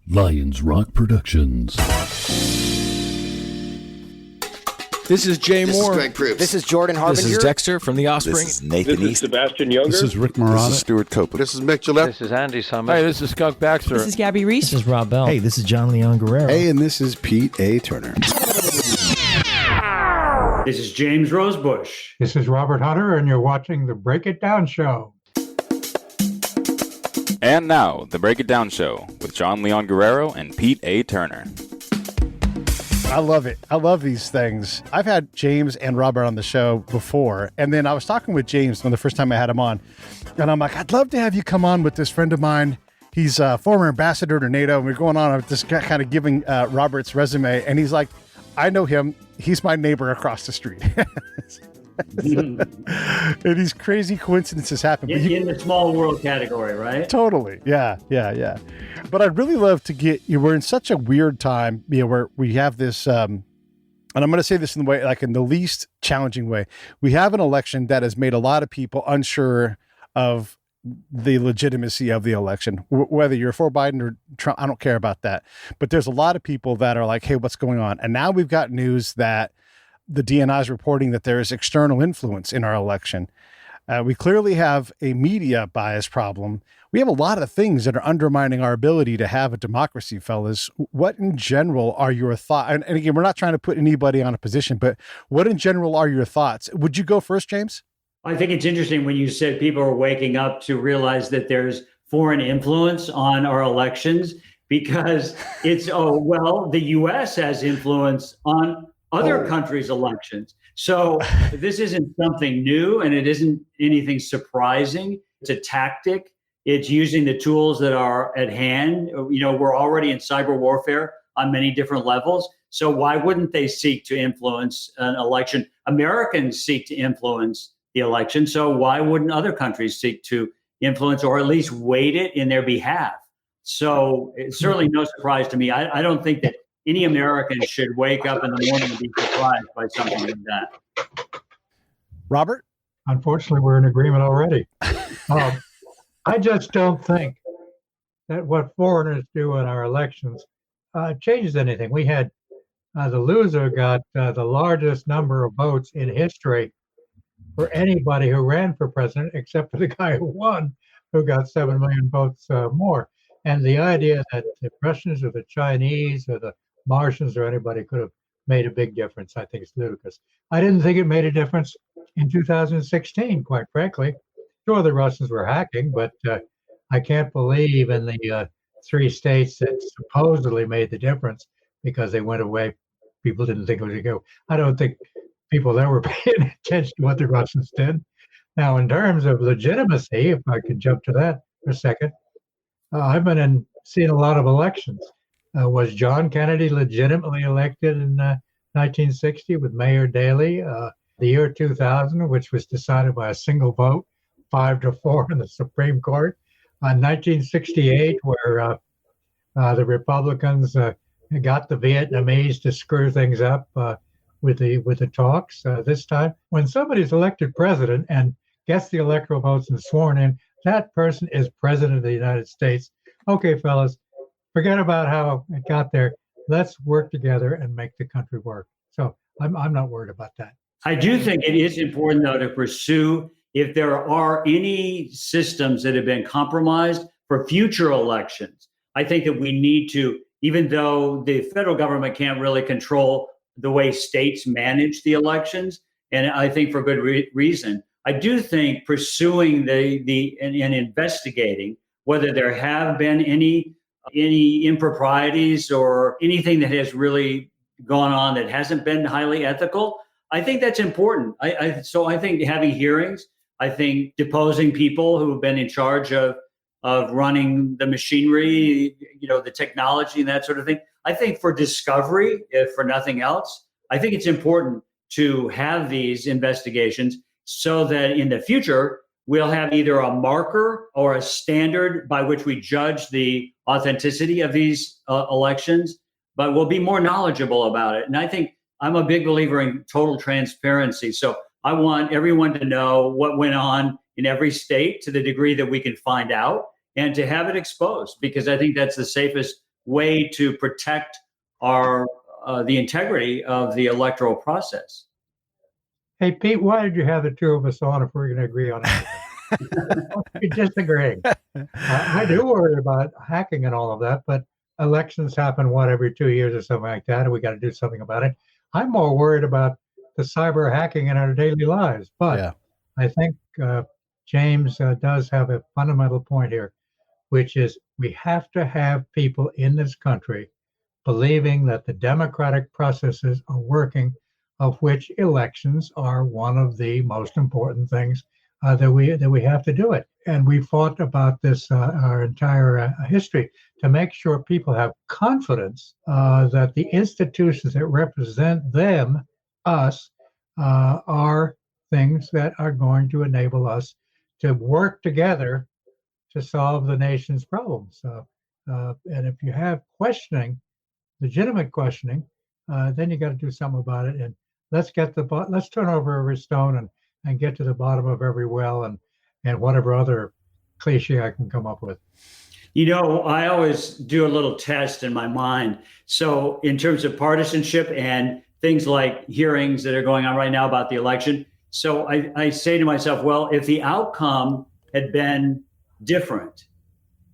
Lions Rock Productions. This is Jay Moore. This is Greg Proops. This is Jordan Harbinger. This is Dexter from The Offspring. This is Nathan This East. is Sebastian Younger. This is Rick Marotta. This is Stuart Copeland. This is Mick Gillette. This is Andy Summers. Hey, this is Skunk Baxter. This is Gabby Reese. This is Rob Bell. Hey, this is John Leon Guerrero. Hey, and this is Pete A. Turner. This is James Rosebush. This is Robert Hunter, and you're watching the Break It Down Show. And now, the Break It Down Show with John Leon Guerrero and Pete A. Turner. I love it. I love these things. I've had James and Robert on the show before, and then I was talking with James when the first time I had him on, and I'm like, I'd love to have you come on with this friend of mine. He's a former ambassador to NATO, and we're going on with this kind of giving Robert's resume, and he's like, I know him. He's my neighbor across the street. And these crazy coincidences happen. In the small world category, right? Totally. Yeah. But I'd really love to get you. We're in such a weird time, where we have this, and I'm going to say this in the way, like in the least challenging way. We have an election that has made a lot of people unsure of the legitimacy of the election, whether you're for Biden or Trump. I don't care about that. But there's a lot of people that are like, hey, what's going on? And now we've got news that the DNI is reporting that there is external influence in our election. We clearly have a media bias problem. We have a lot of things that are undermining our ability to have a democracy, fellas. What in general are your thoughts? And again, we're not trying to put anybody on a position, but what in general are your thoughts? Would you go first, James? I think it's interesting when you said people are waking up to realize that there's foreign influence on our elections, because it's, the U.S. has influence on other countries' elections. So this isn't something new, and it isn't anything surprising. It's a tactic. It's using the tools that are at hand. We're already in cyber warfare on many different levels. So why wouldn't they seek to influence an election? Americans seek to influence the election. So why wouldn't other countries seek to influence, or at least weight it in their behalf? So it's certainly no surprise to me. I don't think that any American should wake up in the morning and be surprised by something like that. Robert? Unfortunately, we're in agreement already. I just don't think that what foreigners do in our elections changes anything. We had the loser got the largest number of votes in history for anybody who ran for president, except for the guy who won, who got 7 million votes more. And the idea that the Russians or the Chinese or the Martians or anybody could have made a big difference, I think it's ludicrous. I didn't think it made a difference in 2016, quite frankly. Sure, the Russians were hacking, but I can't believe in the 3 states that supposedly made the difference because they went away. People didn't think it was going to go. I don't think people there were paying attention to what the Russians did. Now, in terms of legitimacy, if I could jump to that for a second, I've been seeing a lot of elections. Was John Kennedy legitimately elected in 1960 with Mayor Daley? The year 2000, which was decided by a single vote, 5-4 in the Supreme Court. 1968, where the Republicans got the Vietnamese to screw things up with the talks. This time, when somebody's elected president and gets the electoral votes and sworn in, that person is president of the United States. Okay, fellas, forget about how it got there. Let's work together and make the country work. So I'm not worried about that. I do think it is important, though, to pursue if there are any systems that have been compromised for future elections. I think that we need to, even though the federal government can't really control the way states manage the elections, and I think for good reason, I do think pursuing and investigating whether there have been any improprieties or anything that has really gone on that hasn't been highly ethical. I think that's important. So I think having hearings, I think deposing people who have been in charge of running the machinery, the technology and that sort of thing. I think for discovery, if for nothing else, I think it's important to have these investigations so that in the future, we'll have either a marker or a standard by which we judge the authenticity of these elections, but we'll be more knowledgeable about it. And I think I'm a big believer in total transparency. So I want everyone to know what went on in every state to the degree that we can find out and to have it exposed, because I think that's the safest way to protect our the integrity of the electoral process. Hey, Pete, why did you have the two of us on if we're going to agree on anything? We're disagreeing. I do worry about hacking and all of that, but elections happen, every 2 years or something like that, and we got to do something about it. I'm more worried about the cyber hacking in our daily lives. But I think James does have a fundamental point here, which is we have to have people in this country believing that the democratic processes are working, of which elections are one of the most important things that we have to do it. And we fought about this our entire history to make sure people have confidence that the institutions that represent them, us, are things that are going to enable us to work together to solve the nation's problems. And if you have legitimate questioning, then you got to do something about it. And let's turn over every stone and get to the bottom of every well and whatever other cliche I can come up with. I always do a little test in my mind. So in terms of partisanship and things like hearings that are going on right now about the election, so I say to myself, well, if the outcome had been different,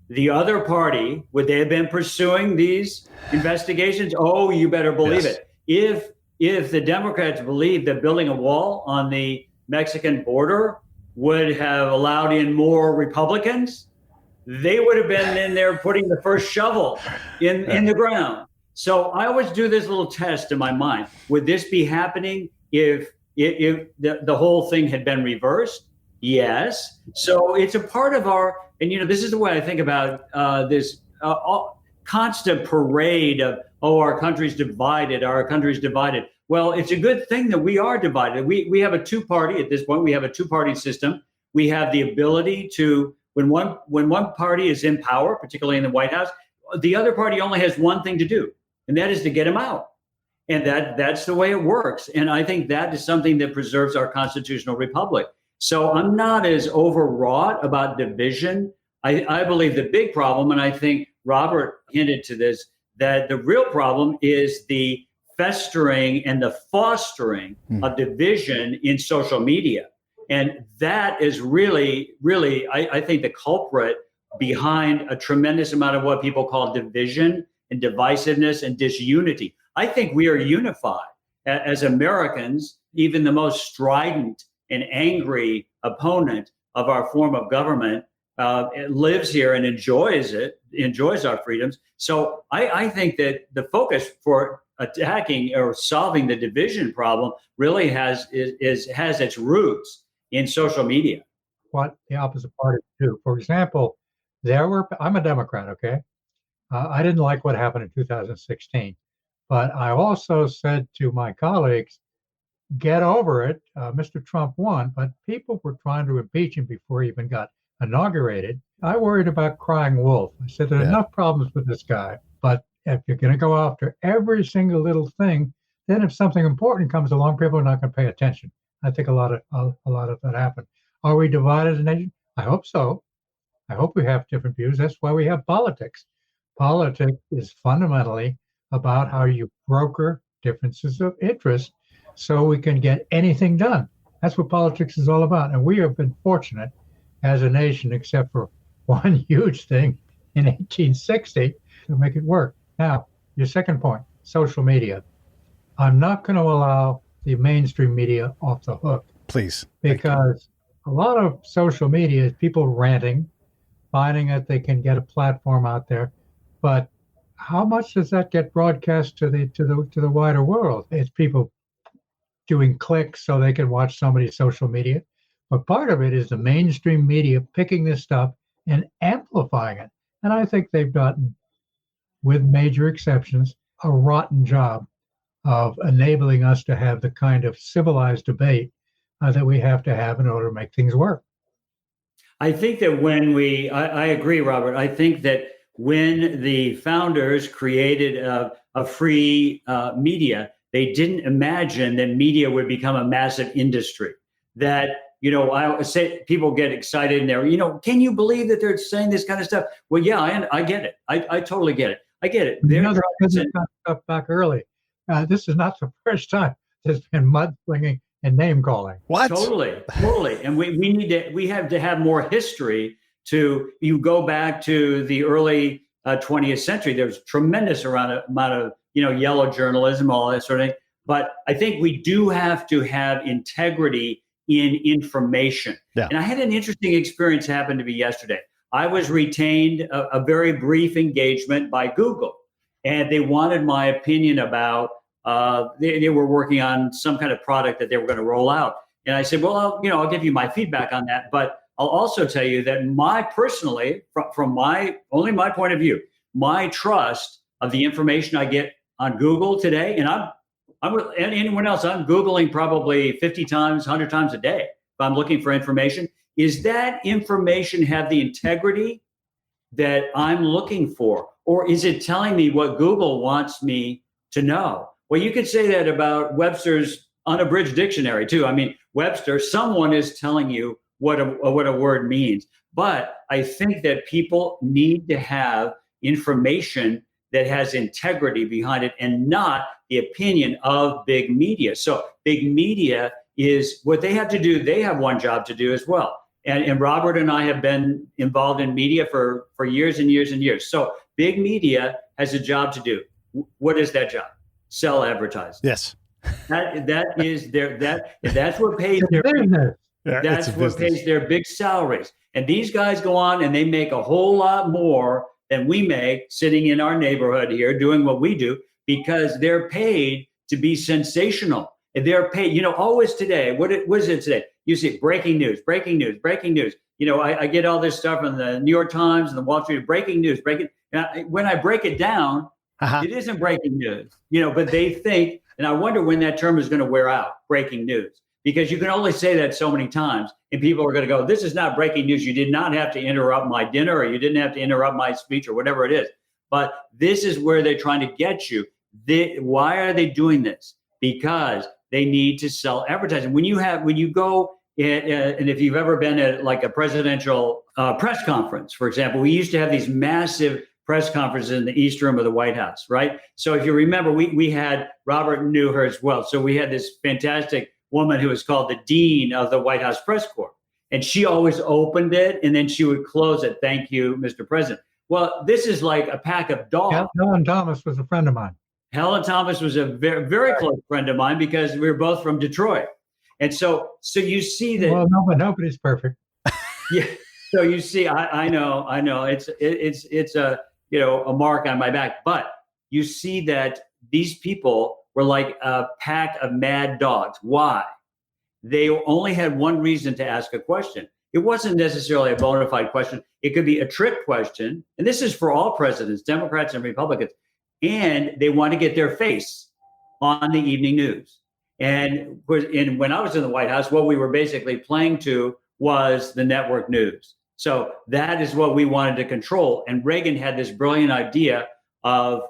the other party, would they have been pursuing these investigations? Oh, you better believe it. If the Democrats believed that building a wall on the Mexican border would have allowed in more Republicans, they would have been in there putting the first shovel in the ground. So I always do this little test in my mind. Would this be happening if the whole thing had been reversed? Yes. So it's a part of and this is the way I think about this constant parade of, our country's divided, our country's divided. Well, it's a good thing that we are divided. We have a two-party, at this point, we have a two-party system. We have the ability to, when one party is in power, particularly in the White House, the other party only has one thing to do, and that is to get him out. And that's the way it works. And I think that is something that preserves our constitutional republic. So I'm not as overwrought about division. I believe the big problem, and I think Robert hinted to this, that the real problem is the festering and the fostering of division in social media. And that is really, really, I think, the culprit behind a tremendous amount of what people call division and divisiveness and disunity. I think we are unified as Americans. Even the most strident and angry opponent of our form of government lives here and enjoys our freedoms. So I think that the focus for attacking or solving the division problem really has its roots in social media. What the opposite party do. For example, I'm a Democrat, okay? I didn't like what happened in 2016, but I also said to my colleagues, get over it. Mr. Trump won, but people were trying to impeach him before he even got inaugurated. I worried about crying wolf. I said, there are enough problems with this guy, but if you're going to go after every single little thing, then if something important comes along, people are not going to pay attention. I think a lot of that happened. Are we divided as a nation? I hope so. I hope we have different views. That's why we have politics. Politics is fundamentally about how you broker differences of interest so we can get anything done. That's what politics is all about. And we have been fortunate as a nation, except for one huge thing in 1860, to make it work. Now, your second point, social media. I'm not going to allow the mainstream media off the hook. Please. Because a lot of social media is people ranting, finding that they can get a platform out there. But how much does that get broadcast to the wider world? It's people doing clicks so they can watch somebody's social media. But part of it is the mainstream media picking this stuff and amplifying it. And I think they've done, with major exceptions, a rotten job of enabling us to have the kind of civilized debate that we have to have in order to make things work. I think that I agree, Robert. I think that when the founders created a free media, they didn't imagine that media would become a massive industry. That, I say people get excited and they're, can you believe that they're saying this kind of stuff? Well, yeah, I get it. I totally get it. I get it. You They're know, the trying to president got stuff back early. This is not the first time there's been mudslinging and name calling. What? Totally. And we have to have more history you go back to the early 20th century. There's tremendous amount of, yellow journalism, all that sort of thing. But I think we do have to have integrity in information. Yeah. And I had an interesting experience happen to me yesterday. I was retained a very brief engagement by Google, and they wanted my opinion about, they were working on some kind of product that they were going to roll out. And I said, well, I'll give you my feedback on that. But I'll also tell you that from my point of view, my trust of the information I get on Google today, and and anyone else, I'm Googling probably 50 times, 100 times a day if I'm looking for information. Is that information have the integrity that I'm looking for? Or is it telling me what Google wants me to know? Well, you could say that about Webster's unabridged dictionary too. I mean, Webster, someone is telling you what a word means. But I think that people need to have information that has integrity behind it and not the opinion of big media. So big media is what they have to do. They have one job to do as well. And Robert and I have been involved in media for years and years and years. So big media has a job to do. What is that job? Sell advertising. Yes. That is that's what pays their Business. that's what pays their big salaries. And these guys go on and they make a whole lot more than we make sitting in our neighborhood here doing what we do, because they're paid to be sensational. And they're paid, always today. What is it today? You see breaking news. I get all this stuff from the New York Times and the Wall Street, breaking news. When I break it down, it isn't breaking news, but they think, and I wonder when that term is going to wear out, breaking news, because you can only say that so many times and people are going to go, this is not breaking news. You did not have to interrupt my dinner, or you didn't have to interrupt my speech, or whatever it is. But this is where they're trying to get you. Why are they doing this? Because they need to sell advertising. When you go, and if you've ever been at like a presidential press conference, for example, we used to have these massive press conferences in the East Room of the White House, right? So if you remember, we had, Robert knew her as well. So we had this fantastic woman who was called the Dean of the White House Press Corps. And she always opened it and then she would close it. Thank you, Mr. President. Well, this is like a pack of dogs. Helen Thomas was a friend of mine. Helen Thomas was a very, very close friend of mine because we were both from Detroit. And so you see that. Well, no, but nobody's perfect. Yeah. So you see, I know. It's a mark on my back. But you see that these people were like a pack of mad dogs. Why? They only had one reason to ask a question. It wasn't necessarily a bona fide question. It could be a trick question. And this is for all presidents, Democrats and Republicans. And they want to get their face on the evening news. And when I was in the White House, what we were basically playing to was the network news. So that is what we wanted to control. And Reagan had this brilliant idea of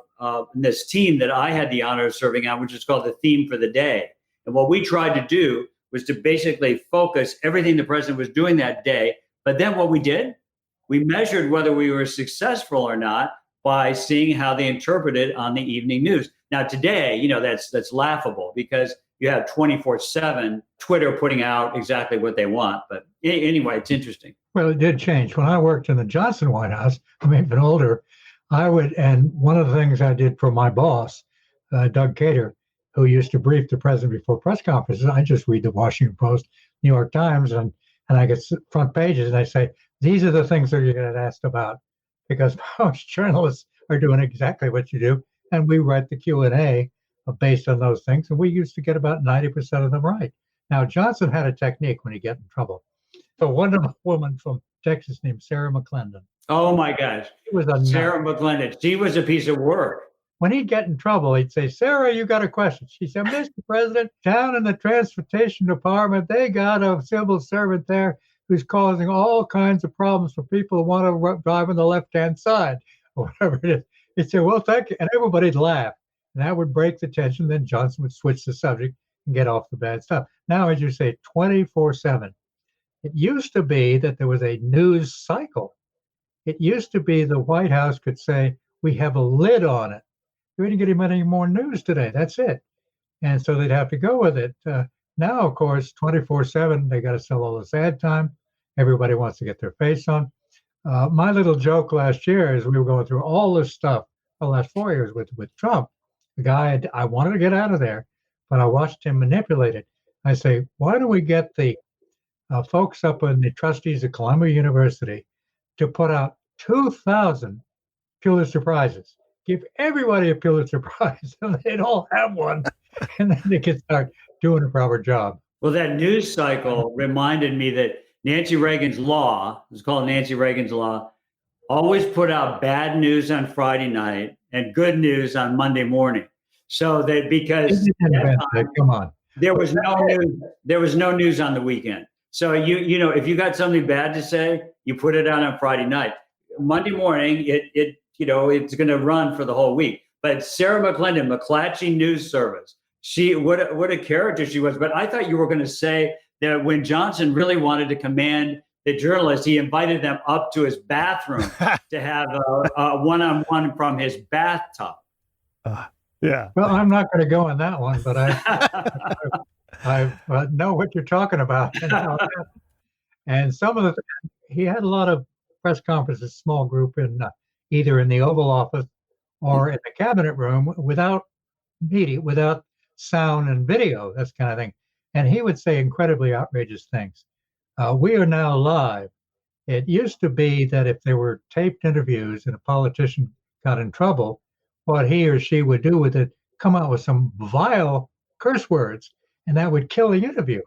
this team that I had the honor of serving on, which is called the Theme for the Day. And what we tried to do was to basically focus everything the president was doing that day. But then what we did, we measured whether we were successful or not by seeing how they interpreted on the evening news. Now today, that's laughable because you have 24/7 Twitter putting out exactly what they want. But anyway, it's interesting. Well, it did change. When I worked in the Johnson White House, I'm even older, and one of the things I did for my boss, Doug Cater, who used to brief the president before press conferences, I just read the Washington Post, New York Times, and I get front pages, and I say, these are the things that you're going to get asked about, because most journalists are doing exactly what you do, and we write the Q&A based on those things, and we used to get about 90% of them right. Now, Johnson had a technique when he got in trouble. So one woman from Texas named Sarah McClendon. Oh my gosh. It was a Sarah McClendon. She was a piece of work. When he'd get in trouble, he'd say, Sarah, you got a question. She said, Mr. President, down in the transportation department, they got a civil servant there who's causing all kinds of problems for people who want to drive on the left-hand side, or whatever it is. He'd say, well, thank you. And everybody'd laugh. And that would break the tension. Then Johnson would switch the subject and get off the bad stuff. Now, as you say, 24/7. It used to be that there was a news cycle. It used to be the White House could say, we have a lid on it. We didn't get him any more news today. That's it. And so they'd have to go with it. Now, of course, 24/7, they got to sell all this ad time. Everybody wants to get their face on. My little joke last year is we were going through all this stuff the last 4 years with Trump. The guy, I wanted to get out of there, but I watched him manipulate it. I say, why don't we get the folks up in the trustees of Columbia University to put out 2,000 Pulitzer Prizes? Give everybody a Pulitzer Prize, and they'd all have one, and then they could start doing a proper job. Well, that news cycle reminded me that Nancy Reagan's law, it's called Nancy Reagan's law, always put out bad news on Friday night and good news on Monday morning. So that because Come on, there was no news on the weekend. So you know, if you got something bad to say, you put it out on Friday night. Monday morning, it's going to run for the whole week. But Sarah McClendon, McClatchy News Service, what a character she was. But I thought you were going to say that when Johnson really wanted to command the journalists, he invited them up to his bathroom to have a one-on-one from his bathtub. Yeah. Well, I'm not going to go on that one, but I know what you're talking about. And some of he had a lot of press conferences, small group in either in the Oval Office or in the cabinet room without media, without sound and video, this kind of thing. And he would say incredibly outrageous things. We are now live. It used to be that if there were taped interviews and a politician got in trouble, what he or she would do with it, come out with some vile curse words, and that would kill the interview.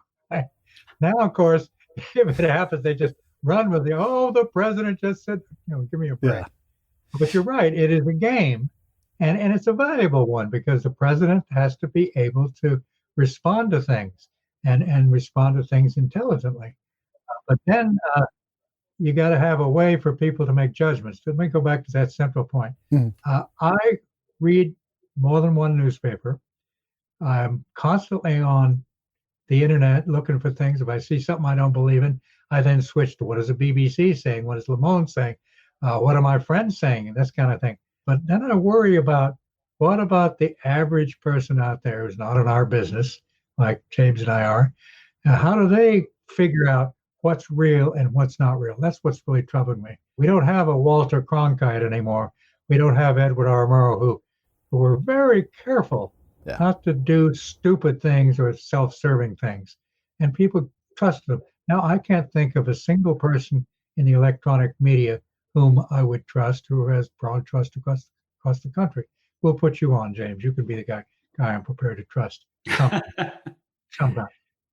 Now, of course, if it happens, they just run with the president just said, give me a break. Yeah. But you're right, it is a game, and it's a valuable one because the president has to be able to respond to things and respond to things intelligently. But then you got to have a way for people to make judgments. Let me go back to that central point. I read more than one newspaper. I'm constantly on the internet looking for things. If I see something I don't believe in, I then switch to what is the BBC saying? What is Le Monde saying? What are my friends saying? And this kind of thing. But then I worry about what about the average person out there who's not in our business, like James and I are? How do they figure out what's real and what's not real? That's what's really troubling me. We don't have a Walter Cronkite anymore. We don't have Edward R. Murrow, who were very careful not to do stupid things or self-serving things. And people trusted them. Now, I can't think of a single person in the electronic media whom I would trust, who has broad trust across the country. We'll put you on, James. You can be the guy I'm prepared to trust. Sometime.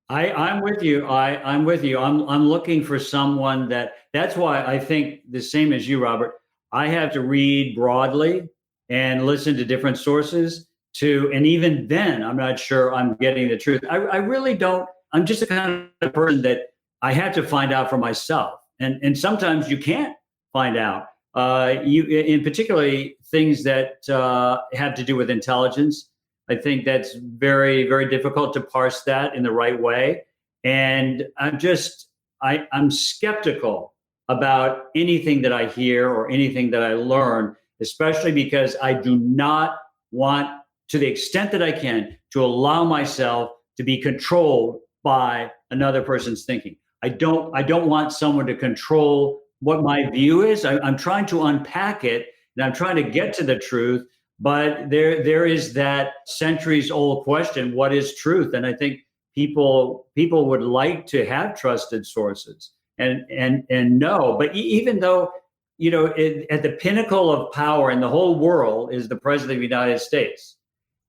I'm with you. I'm with you. I'm looking for someone that's why I think the same as you, Robert. I have to read broadly and listen to different sources and even then I'm not sure I'm getting the truth. I really don't. I'm just the kind of person that I have to find out for myself. And sometimes you can't find out. In particularly things that have to do with intelligence. I think that's very, very difficult to parse that in the right way. And I'm skeptical about anything that I hear or anything that I learn, especially because I do not want, to the extent that I can, to allow myself to be controlled by another person's thinking. I don't want someone to control what my view is. I'm trying to unpack it and I'm trying to get to the truth. But there is that centuries-old question: what is truth? And I think people would like to have trusted sources and know. But even though at the pinnacle of power in the whole world is the president of the United States,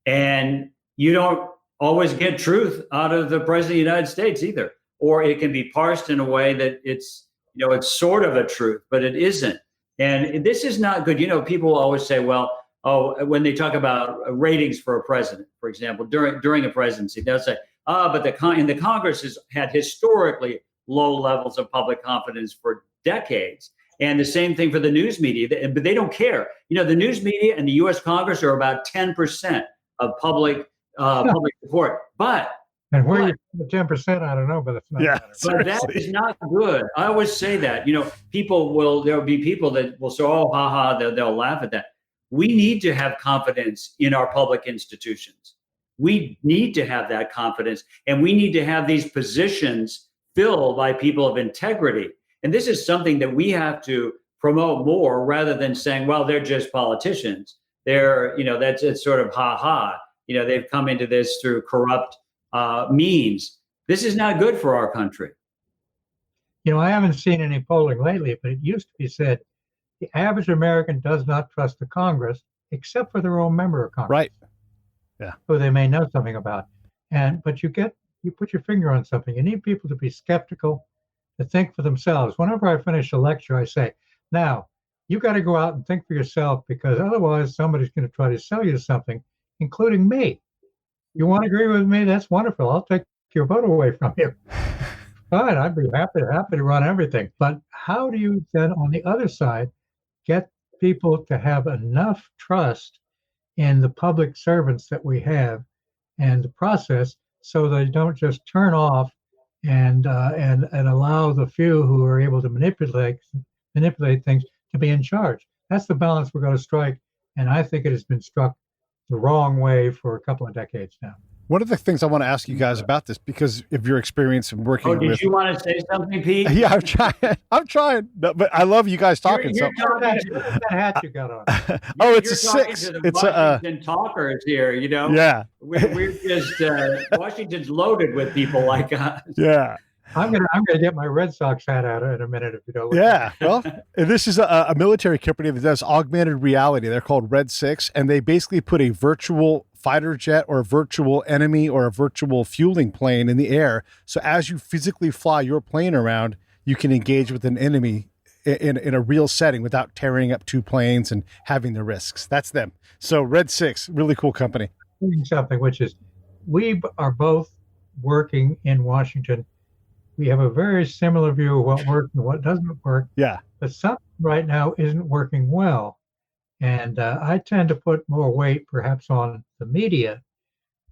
and you don't always get truth out of the president of the United States either, or it can be parsed in a way that it's sort of a truth, but it isn't. And this is not good. People always say, well, when they talk about ratings for a president, for example, during a presidency, they'll say, but the Congress has had historically low levels of public confidence for decades. And the same thing for the news media, but they don't care. The news media and the U.S. Congress are about 10% of public support. And where you the 10%, I don't know, but it's not. Yeah, but that is not good. I always say that. There'll be people that will say, "Oh, haha," they'll laugh at that. we need to have confidence in our public institutions. We need to have that confidence, and we need to have these positions filled by people of integrity. And this is something that we have to promote more, rather than saying, well, they're just politicians. They're, that's it's sort of ha. They've come into this through corrupt means. This is not good for our country. I haven't seen any polling lately, but it used to be said the average American does not trust the Congress except for their own member of Congress. Right. Yeah. Who they may know something about. But you put your finger on something. You need people to be skeptical, to think for themselves. Whenever I finish a lecture, I say, now, you got to go out and think for yourself, because otherwise somebody's going to try to sell you something, including me. You want to agree with me? That's wonderful. I'll take your vote away from you. Fine, I'd be happy to run everything. But how do you then, on the other side, get people to have enough trust in the public servants that we have and the process, so they don't just turn off and allow the few who are able to manipulate things to be in charge? That's the balance we're going to strike, and I think it has been struck the wrong way for a couple of decades now. One of the things I want to ask you guys about this, because of your experience in working with... did you want to say something, Pete? Yeah, I'm trying. No, but I love you guys talking. You're talking that hat you got on. It's a 6. It's Washington talkers here, Yeah. We're just Washington's loaded with people like us. Yeah. I'm gonna get my Red Sox hat out in a minute if you don't. Yeah, well, this is a military company that does augmented reality. They're called Red 6, and they basically put a virtual fighter jet or a virtual enemy or a virtual fueling plane in the air. So as you physically fly your plane around, you can engage with an enemy in a real setting without tearing up 2 planes and having the risks. That's them. So Red 6, really cool company. Something which is, we are both working in Washington. We have a very similar view of what works and what doesn't work. Yeah. But something right now isn't working well. And I tend to put more weight perhaps on the media,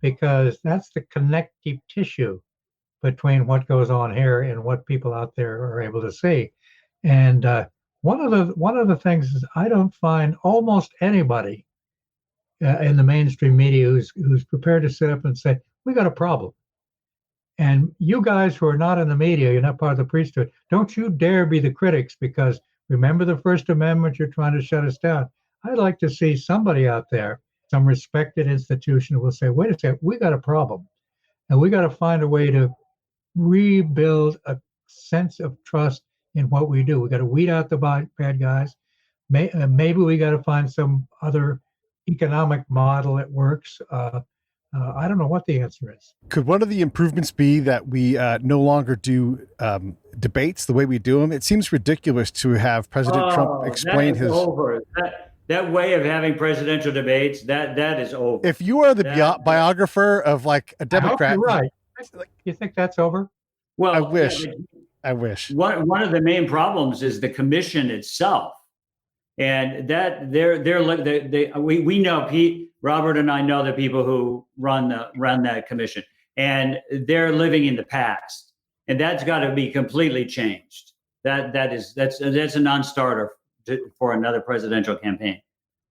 because that's the connective tissue between what goes on here and what people out there are able to see. And one of the things is, I don't find almost anybody in the mainstream media who's prepared to sit up and say, we got a problem. And you guys who are not in the media, you're not part of the priesthood, don't you dare be the critics, because remember the First Amendment, you're trying to shut us down. I'd like to see somebody out there, some respected institution, who will say, wait a second, we got a problem. And we got to find a way to rebuild a sense of trust in what we do. We got to weed out the bad guys. Maybe we got to find some other economic model that works. I don't know what the answer is. Could one of the improvements be that we no longer do debates the way we do them? It seems ridiculous to have President Trump explain his... Over. That way of having presidential debates, that is over. If you are the biographer of like a Democrat... You're right. You think that's over? Well, I wish. One of the main problems is the commission itself. And that we know, Pete, Robert and I know the people who run that commission, and they're living in the past, and that's got to be completely changed. That's a non-starter for another presidential campaign.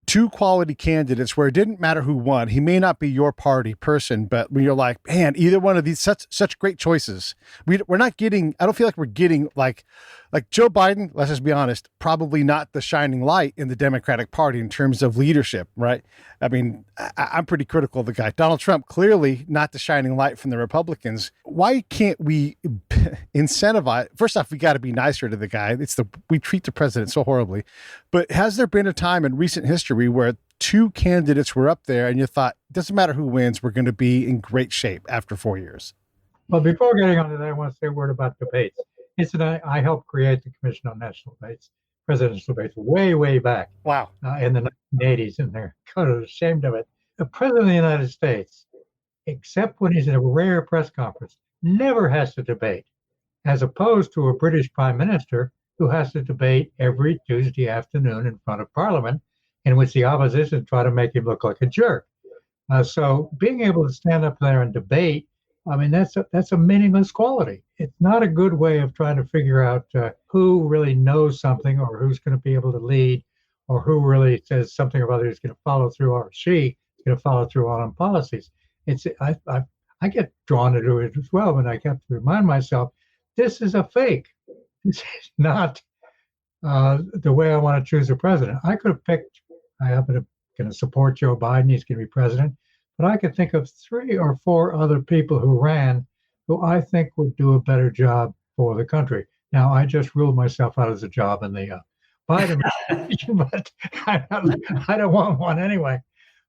2 quality candidates where it didn't matter who won. He may not be your party person, but when you're like, man, either one of these, such great choices. We're not getting, I don't feel like we're getting like Joe Biden, let's just be honest, probably not the shining light in the Democratic Party in terms of leadership, right? I mean, I'm pretty critical of the guy. Donald Trump, clearly not the shining light from the Republicans. Why can't we incentivize? First off, we got to be nicer to the guy. We treat the president so horribly. But has there been a time in recent history where 2 candidates were up there and you thought, it doesn't matter who wins, we're going to be in great shape after 4 years? Well, before getting on to that, I want to say a word about debates. I helped create the Commission on National Debates, presidential debates, way back. Wow. In the 1980s, and they're kind of ashamed of it. The President of the United States, except when he's in a rare press conference, never has to debate, as opposed to a British Prime Minister who has to debate every Tuesday afternoon in front of Parliament, in which the opposition try to make him look like a jerk. So being able to stand up there and debate, I mean, that's a meaningless quality. It's not a good way of trying to figure out who really knows something or who's going to be able to lead or who really says something about who's going to follow through, or she is going to follow through on policies. I get drawn into it as well, but I have to remind myself, this is a fake. This is not the way I want to choose a president. I could have picked, I happen to going to support Joe Biden, he's going to be president, but I could think of 3 or 4 other people who ran who I think would do a better job for the country. Now, I just ruled myself out of the job in the Biden administration, but I don't want one anyway.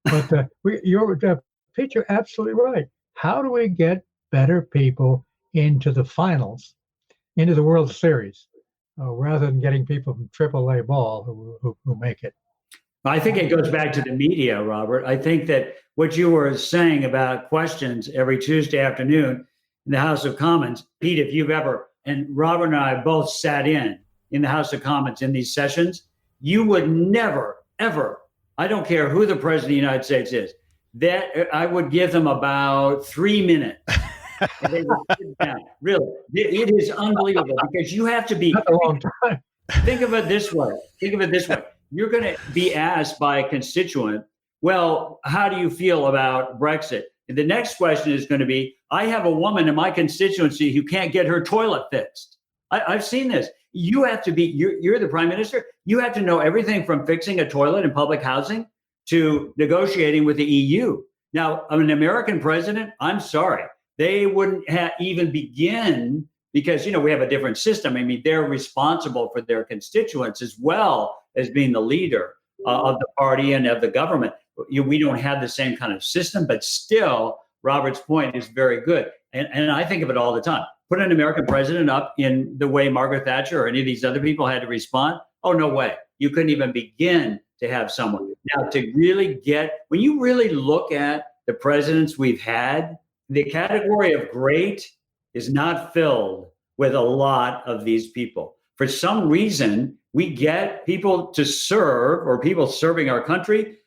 But Pete, you're absolutely right. How do we get better people into the finals, into the World Series, rather than getting people from AAA ball who make it? I think it goes back to the media, Robert. I think that what you were saying about questions every Tuesday afternoon in the House of Commons, Pete, if you've ever, and Robert and I both sat in the House of Commons in these sessions, you would never, ever, I don't care who the president of the United States is, that I would give them about 3 minutes. They would sit down. Really, it is unbelievable because you have to be. That's a long time. Think of it this way. You're going to be asked by a constituent, well, how do you feel about Brexit? And the next question is going to be, I have a woman in my constituency who can't get her toilet fixed. I've seen this. You have to be, you're the prime minister. You have to know everything from fixing a toilet in public housing to negotiating with the EU. Now, an American president, I'm sorry, they wouldn't even begin because, we have a different system. I mean, they're responsible for their constituents as well as being the leader of the party and of the government. We don't have the same kind of system, but still, Robert's point is very good. And I think of it all the time. Put an American president up in the way Margaret Thatcher or any of these other people had to respond. Oh, no way. You couldn't even begin to have someone. Now, to really when you really look at the presidents we've had, the category of great is not filled with a lot of these people. For some reason, we get people to serve or people serving our country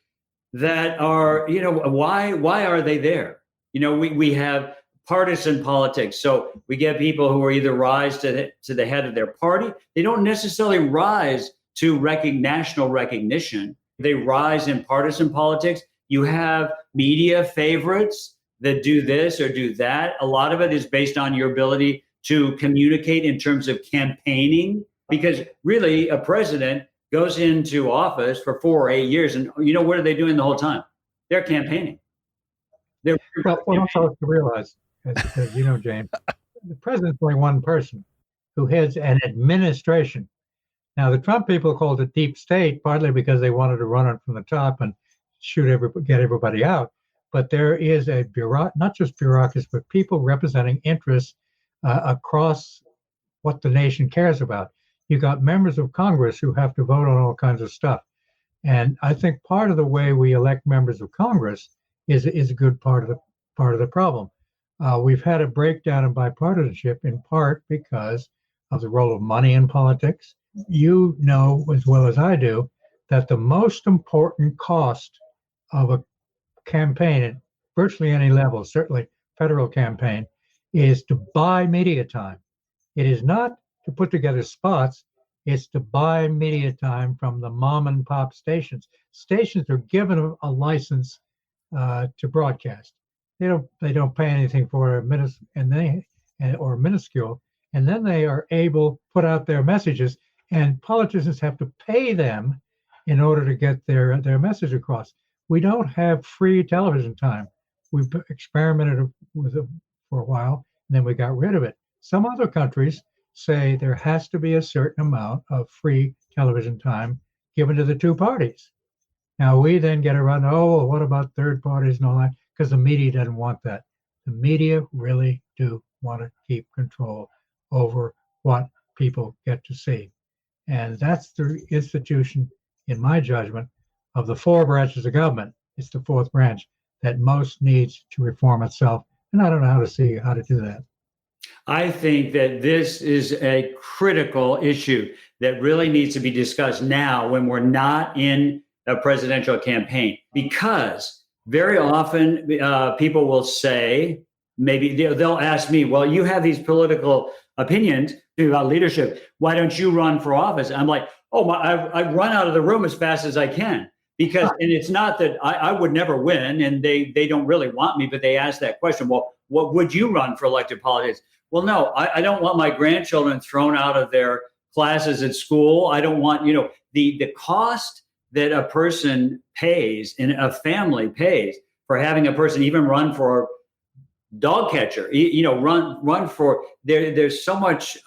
that are, why are they there? We have partisan politics. So we get people who are either rise to the head of their party. They don't necessarily rise to national recognition. They rise in partisan politics. You have media favorites that do this or do that. A lot of it is based on your ability to communicate in terms of campaigning, because really a president goes into office for 4 or 8 years. And what are they doing the whole time? They're campaigning. Well, also to realize, as you know, James, the president's only one person who heads an administration. Now, the Trump people called it deep state, partly because they wanted to run it from the top and get everybody out. But there is not just bureaucracy, but people representing interests across what the nation cares about. You got members of Congress who have to vote on all kinds of stuff. And I think part of the way we elect members of Congress is a good part of the problem. We've had a breakdown in bipartisanship in part because of the role of money in politics. You know as well as I do that the most important cost of a campaign at virtually any level, certainly federal campaign, is to buy media time. It is not to put together spots. It's to buy media time from the mom and pop stations. Stations are given a license to broadcast. They don't pay anything for it, or minuscule, and then they are able to put out their messages. And politicians have to pay them in order to get their message across. We don't have free television time. We've experimented with it for a while, and then we got rid of it. Some other countries say there has to be a certain amount of free television time given to the two parties. Now we then get around, what about third parties and all that? Because the media doesn't want that. The media really do want to keep control over what people get to see. And that's the institution, in my judgment, of the 4 branches of government. It's the 4th branch that most needs to reform itself. And I don't know how to do that. I think that this is a critical issue that really needs to be discussed now when we're not in a presidential campaign, because very often people will say, maybe they'll ask me, well, you have these political opinions about leadership. Why don't you run for office? I'm like, I run out of the room as fast as I can because, and it's not that I would never win and they don't really want me, but they ask that question. Well, what would you run for elected politics? Well, no, I don't want my grandchildren thrown out of their classes at school. I don't want, the cost that a person pays and a family pays for having a person even run for dog catcher, run for there's so much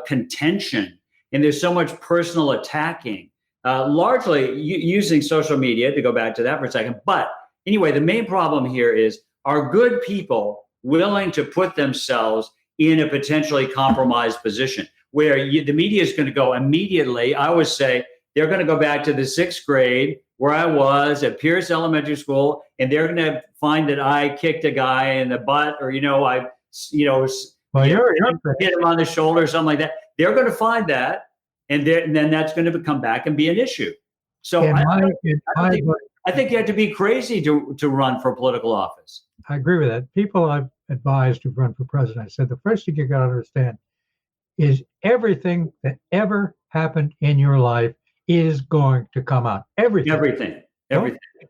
contention and there's so much personal attacking, largely using social media, to go back to that for a second. But anyway, the main problem here is, are good people willing to put themselves in a potentially compromised position where the media is going to go immediately? I always say they're going to go back to the 6th grade where I was at Pierce Elementary School, and they're going to find that I kicked a guy in the butt, or hit him on the shoulder or something like that. They're going to find that, and then that's going to come back and be an issue. So I think you have to be crazy to run for political office. I agree with that. People I've advised to run for president, I said the first thing you got to understand is everything that ever happened in your life is going to come out. Everything.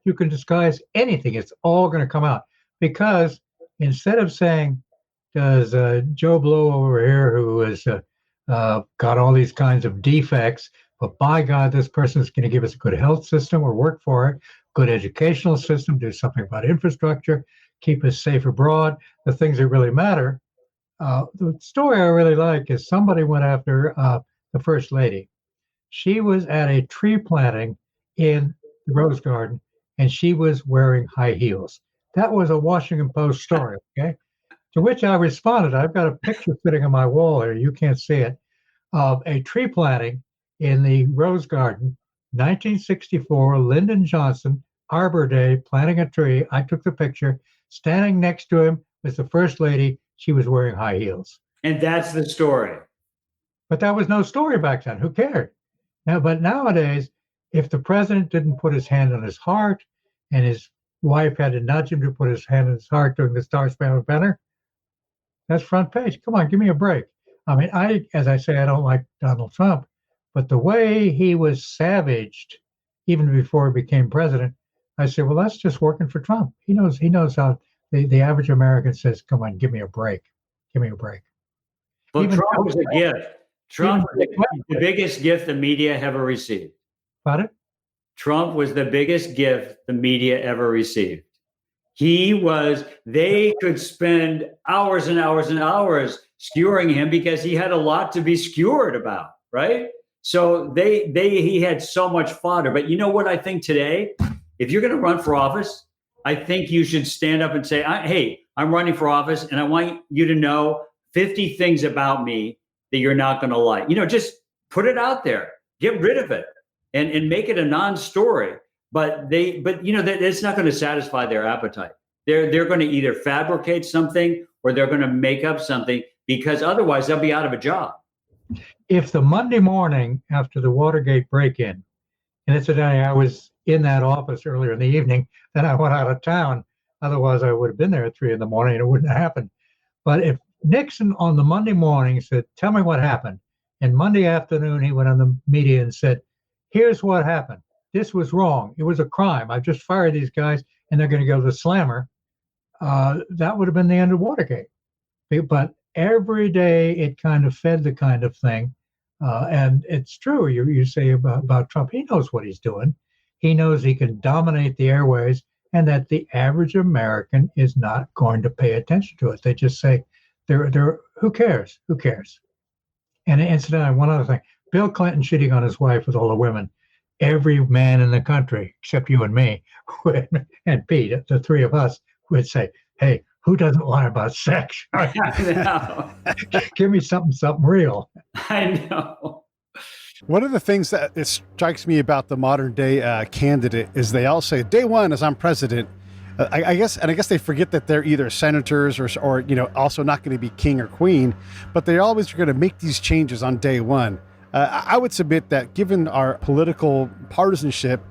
You can disguise anything. It's all going to come out, because instead of saying, does Joe Blow over here, who has got all these kinds of defects, but by God, this person is going to give us a good health system or work for it, good educational system, do something about infrastructure, keep us safe abroad, the things that really matter. The story I really like is somebody went after the First Lady. She was at a tree planting in the Rose Garden, and she was wearing high heels. That was a Washington Post story, okay? To which I responded, I've got a picture sitting on my wall here, you can't see it, of a tree planting in the Rose Garden, 1964, Lyndon Johnson, Arbor Day, planting a tree. I took the picture. Standing next to him was the First Lady. She was wearing high heels. And that's the story. But that was no story back then. Who cared? But nowadays, if the president didn't put his hand on his heart and his wife had to nudge him to put his hand on his heart during the Star Spangled Banner, that's front page. Come on, give me a break. I mean, as I say, I don't like Donald Trump, but the way he was savaged, even before he became president, I say, well, that's just working for Trump. He knows how the average American says, come on, give me a break. Give me a break. Well, Trump was a gift. Trump was the biggest gift the media ever received. Got it? Trump was the biggest gift the media ever received. They could spend hours and hours and hours skewering him because he had a lot to be skewered about, right? So he had so much fodder. But you know what I think today? If you're going to run for office, I think you should stand up and say, hey, I'm running for office, and I want you to know 50 things about me that you're not going to like. Just put it out there, get rid of it, and make it a non-story. But it's not going to satisfy their appetite. They're going to either fabricate something or they're going to make up something, because otherwise they'll be out of a job. If the Monday morning after the Watergate break-in, and incidentally, I was in that office earlier in the evening, then I went out of town. Otherwise, I would have been there at 3 a.m. and it wouldn't have happened. But if Nixon on the Monday morning said, tell me what happened, and Monday afternoon he went on the media and said, here's what happened. This was wrong. It was a crime. I just fired these guys and they're going to go to the slammer. That would have been the end of Watergate. But every day it kind of fed the kind of thing. And it's true. You say about Trump, he knows what he's doing. He knows he can dominate the airways, and that the average American is not going to pay attention to it. They just say, who cares? Who cares? And incidentally, one other thing, Bill Clinton cheating on his wife with all the women. Every man in the country, except you and me, and Pete, the three of us, would say, hey, who doesn't lie about sex? I know. Give me something real. I know. One of the things that it strikes me about the modern day candidate is they all say, day one as I'm president. I guess they forget that they're either senators or also not going to be king or queen, but they're always going to make these changes on day one. I would submit that given our political partisanship,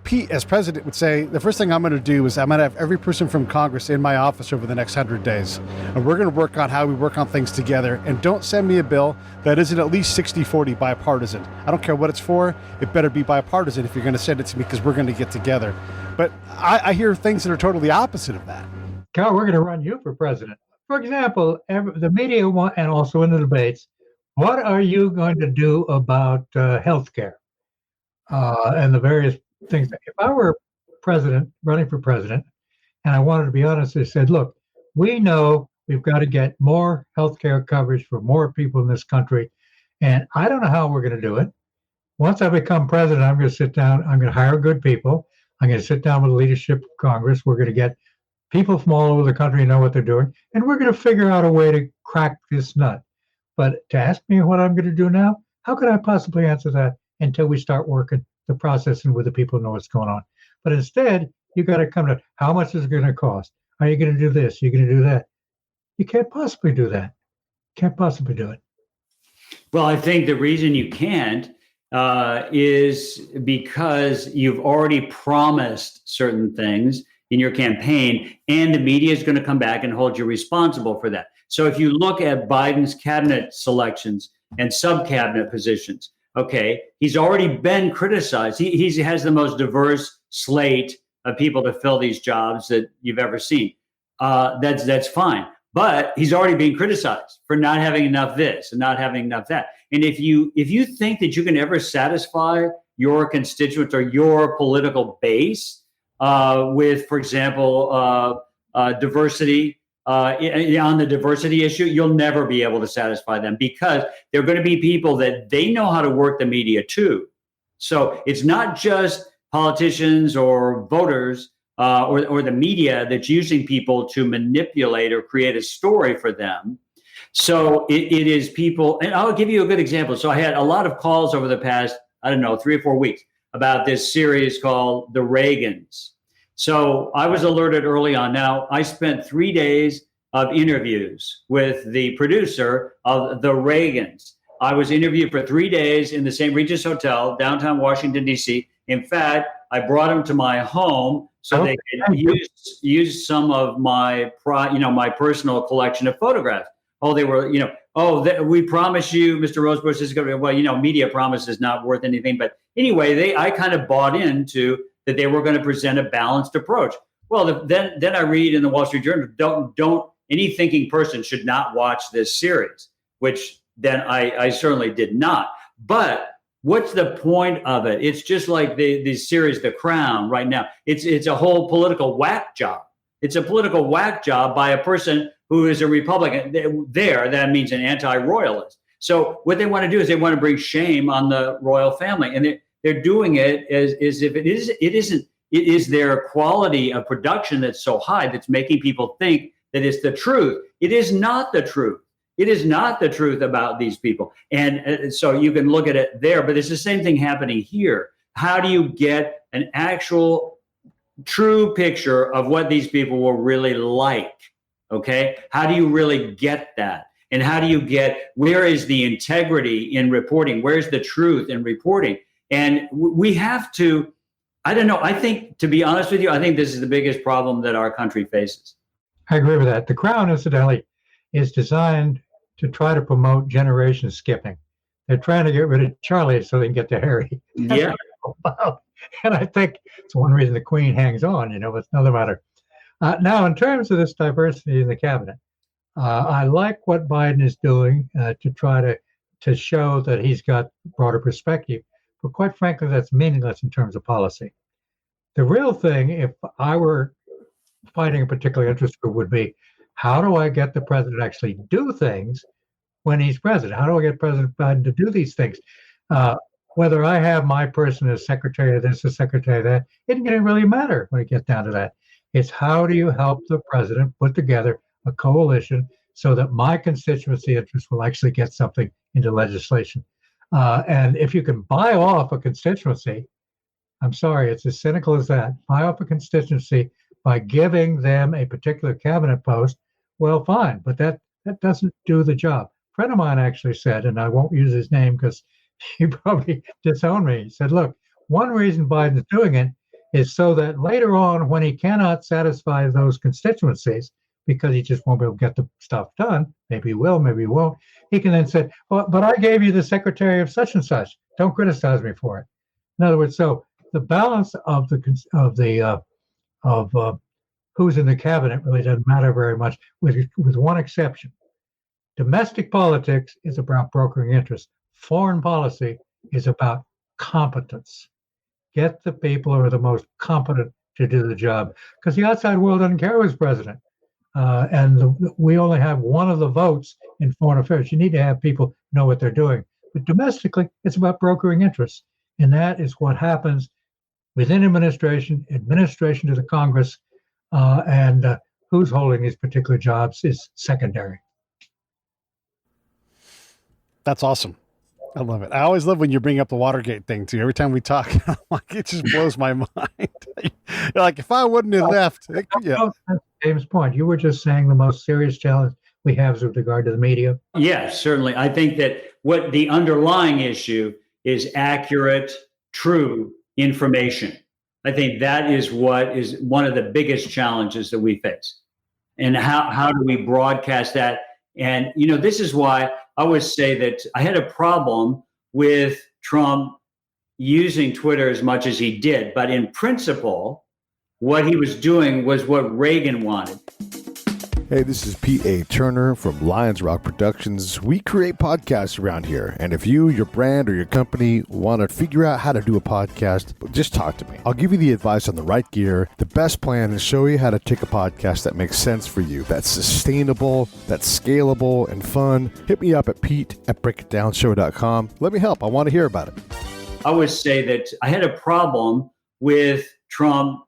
Pete, as president, would say, the first thing I'm going to do is I'm going to have every person from Congress in my office over the next 100 days. And we're going to work on how we work on things together. And don't send me a bill that isn't at least 60-40 bipartisan. I don't care what it's for. It better be bipartisan if you're going to send it to me, because we're going to get together. But I hear things that are totally opposite of that. Carl, we're going to run you for president. For example, the media and also in the debates, what are you going to do about health care and the various things? If I were president, running for president, and I wanted to be honest, I said, look, we know we've got to get more health care coverage for more people in this country. And I don't know how we're going to do it. Once I become president, I'm going to sit down. I'm going to hire good people. I'm going to sit down with the leadership of Congress. We're going to get people from all over the country who know what they're doing. And we're going to figure out a way to crack this nut. But to ask me what I'm going to do now, how could I possibly answer that until we start working the process and with the people who know what's going on? But instead, you got to come to how much is it going to cost? Are you going to do this? Are you going to do that? You can't possibly do that. Can't possibly do it. Well, I think the reason you can't is because you've already promised certain things in your campaign, and the media is going to come back and hold you responsible for that. So if you look at Biden's cabinet selections and sub-cabinet positions, okay, he's already been criticized. He has the most diverse slate of people to fill these jobs that you've ever seen. That's fine. But he's already being criticized for not having enough this and not having enough that. And if you think that you can ever satisfy your constituents or your political base with, for example, diversity, on the diversity issue, you'll never be able to satisfy them, because they're going to be people that they know how to work the media too. So it's not just politicians or voters or the media that's using people to manipulate or create a story for them. So it is people, and I'll give you a good example. So I had a lot of calls over the past, 3 or 4 weeks about this series called The Reagans. So I was alerted early on. Now, I spent 3 days of interviews with the producer of The Reagans. I was interviewed for 3 days in the St. Regis Hotel, downtown Washington, D.C. In fact, I brought them to my home so they could use some of my personal collection of photographs. Oh, they were, we promise you, Mr. Rosebush, is going to be, well, media promise is not worth anything. But anyway, I kind of bought into that they were going to present a balanced approach. Well, then I read in the Wall Street Journal, don't any thinking person should not watch this series, which then I certainly did not. But what's the point of it? It's just like the series, The Crown, right now. It's a whole political whack job. It's a political whack job by a person who is a Republican. That means an anti-royalist. So what they want to do is they want to bring shame on the royal family, and they're doing it as if it is their quality of production that's so high that's making people think that it's the truth. It is not the truth. It is not the truth about these people. And so you can look at it there, but it's the same thing happening here. How do you get an actual true picture of what these people were really like? Okay. How do you really get that? And how do you get, where is the integrity in reporting? Where's the truth in reporting? And we have to, I don't know. I think, to be honest with you, I think this is the biggest problem that our country faces. I agree with that. The Crown, incidentally, is designed to try to promote generation skipping. They're trying to get rid of Charlie so they can get to Harry. Yeah. And I think it's one reason the Queen hangs on, but it's another matter. Now, in terms of this diversity in the cabinet, I like what Biden is doing to try to show that he's got broader perspective. But quite frankly, that's meaningless in terms of policy. The real thing, if I were fighting a particular interest group, would be, how do I get the president to actually do things when he's president? How do I get President Biden to do these things? Whether I have my person as secretary of this or secretary of that, it didn't really matter when it gets down to that. It's how do you help the president put together a coalition so that my constituency interest will actually get something into legislation. And if you can buy off a constituency, I'm sorry, it's as cynical as that. Buy off a constituency by giving them a particular cabinet post, well, fine, but that doesn't do the job. A friend of mine actually said, and I won't use his name because he probably disowned me. He said, look, one reason Biden's doing it is so that later on, when he cannot satisfy those constituencies, because he just won't be able to get the stuff done, maybe he will, maybe he won't, he can then say, well, but I gave you the secretary of such and such. Don't criticize me for it. In other words, so the balance of who's in the cabinet really doesn't matter very much, with one exception. Domestic politics is about brokering interests. Foreign policy is about competence. Get the people who are the most competent to do the job, because the outside world doesn't care who's president. We only have one of the votes in foreign affairs. You need to have people know what they're doing. But domestically, it's about brokering interests. And that is what happens within administration to the Congress, and who's holding these particular jobs is secondary. That's awesome. I love it. I always love when you bring up the Watergate thing too. Every time we talk, I'm like, it just blows my mind. You're like, if I wouldn't have left, yeah. James' point, you were just saying the most serious challenge we have is with regard to the media. Yes, certainly. I think that what the underlying issue is accurate, true information. I think that is what is one of the biggest challenges that we face. And how do we broadcast that? And, this is why I always say that I had a problem with Trump using Twitter as much as he did. But in principle, what he was doing was what Reagan wanted. Hey, this is Pete A. Turner from Lions Rock Productions. We create podcasts around here. And if you, your brand, or your company want to figure out how to do a podcast, just talk to me. I'll give you the advice on the right gear, the best plan, and show you how to take a podcast that makes sense for you, that's sustainable, that's scalable, and fun. Hit me up at pete@breakitdownshow.com. Let me help. I want to hear about it. I would say that I had a problem with Trump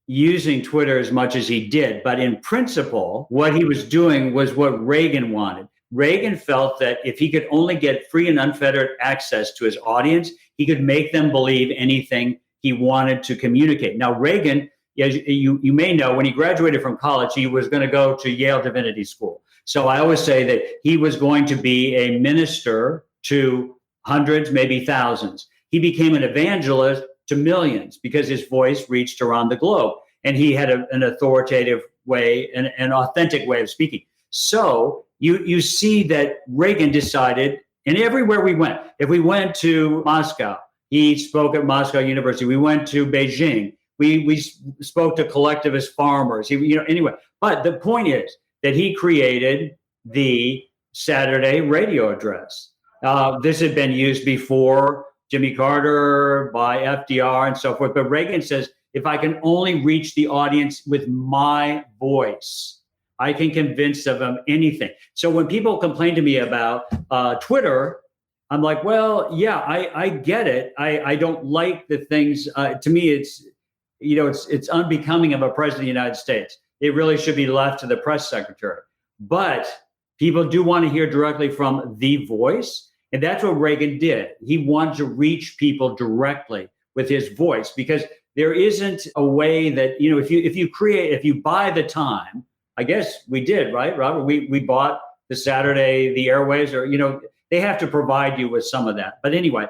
using Twitter as much as he did. But in principle, what he was doing was what Reagan wanted. Reagan felt that if he could only get free and unfettered access to his audience, he could make them believe anything he wanted to communicate. Now, Reagan, as you may know, when he graduated from college, he was going to go to Yale Divinity School. So I always say that he was going to be a minister to hundreds, maybe thousands. He became an evangelist to millions because his voice reached around the globe, and he had an authoritative way, an authentic way of speaking. So you see that Reagan decided, and everywhere we went, if we went to Moscow, he spoke at Moscow University. We went to Beijing. We spoke to collectivist farmers. Anyway. But the point is that he created the Saturday radio address. This had been used before Jimmy Carter, by FDR, and so forth. But Reagan says, if I can only reach the audience with my voice, I can convince them anything. So when people complain to me about Twitter, I'm like, well, yeah, I get it. I don't like the things. To me, it's unbecoming of a president of the United States. It really should be left to the press secretary. But people do want to hear directly from the voice. And that's what Reagan did. He wanted to reach people directly with his voice, because there isn't a way that, if you buy the time, I guess we did, right, Robert? We bought the Saturday, the airways, or, they have to provide you with some of that. But anyway,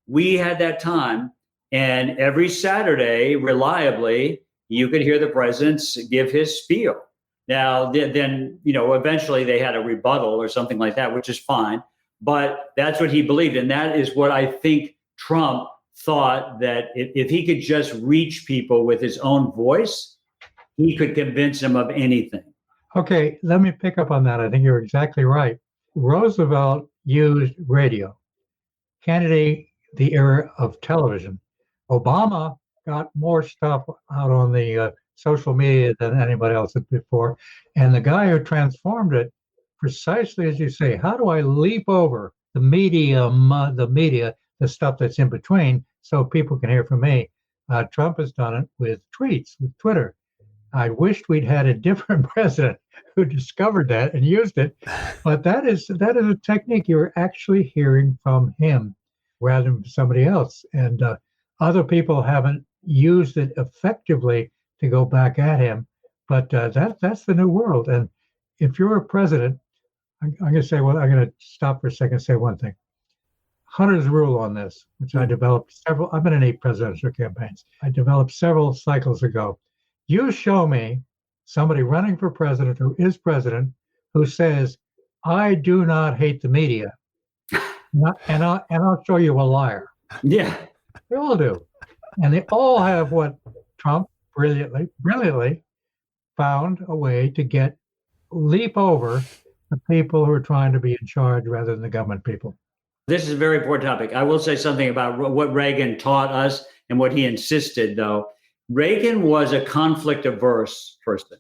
we had that time, and every Saturday, reliably, you could hear the president give his spiel. Now, then, eventually they had a rebuttal or something like that, which is fine. But that's what he believed. And that is what I think Trump thought, that if he could just reach people with his own voice, he could convince them of anything. Okay, let me pick up on that. I think you're exactly right. Roosevelt used radio. Kennedy, the era of television. Obama got more stuff out on the social media than anybody else had before. And the guy who transformed it, precisely as you say, how do I leap over the media, the stuff that's in between, so people can hear from me? Trump has done it with tweets, with Twitter. I wished we'd had a different president who discovered that and used it. But that is a technique. You're actually hearing from him rather than somebody else. And other people haven't used it effectively to go back at him. But that's the new world. And if you're a president, I'm going to say, I'm going to stop for a second and say one thing. Hunter's rule on this, which I developed several. I've been in 8 presidential campaigns. I developed several cycles ago. You show me somebody running for president who is president who says, "I do not hate the media," and I'll show you a liar. Yeah. They all do, and they all have what Trump brilliantly found a way to leap over the people who are trying to be in charge rather than the government people. This is a very important topic. I will say something about what Reagan taught us and what he insisted, though. Reagan was a conflict-averse person.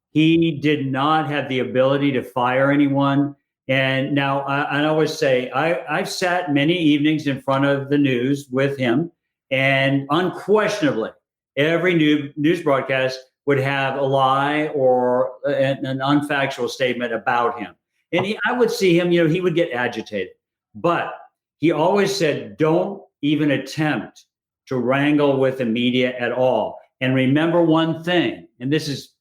He did not have the ability to fire anyone. And now I always say, I've sat many evenings in front of the news with him, and unquestionably, every news broadcast would have a lie or an unfactual statement about him. And I would see him, he would get agitated. But he always said, don't even attempt to wrangle with the media at all. And remember one thing, and this is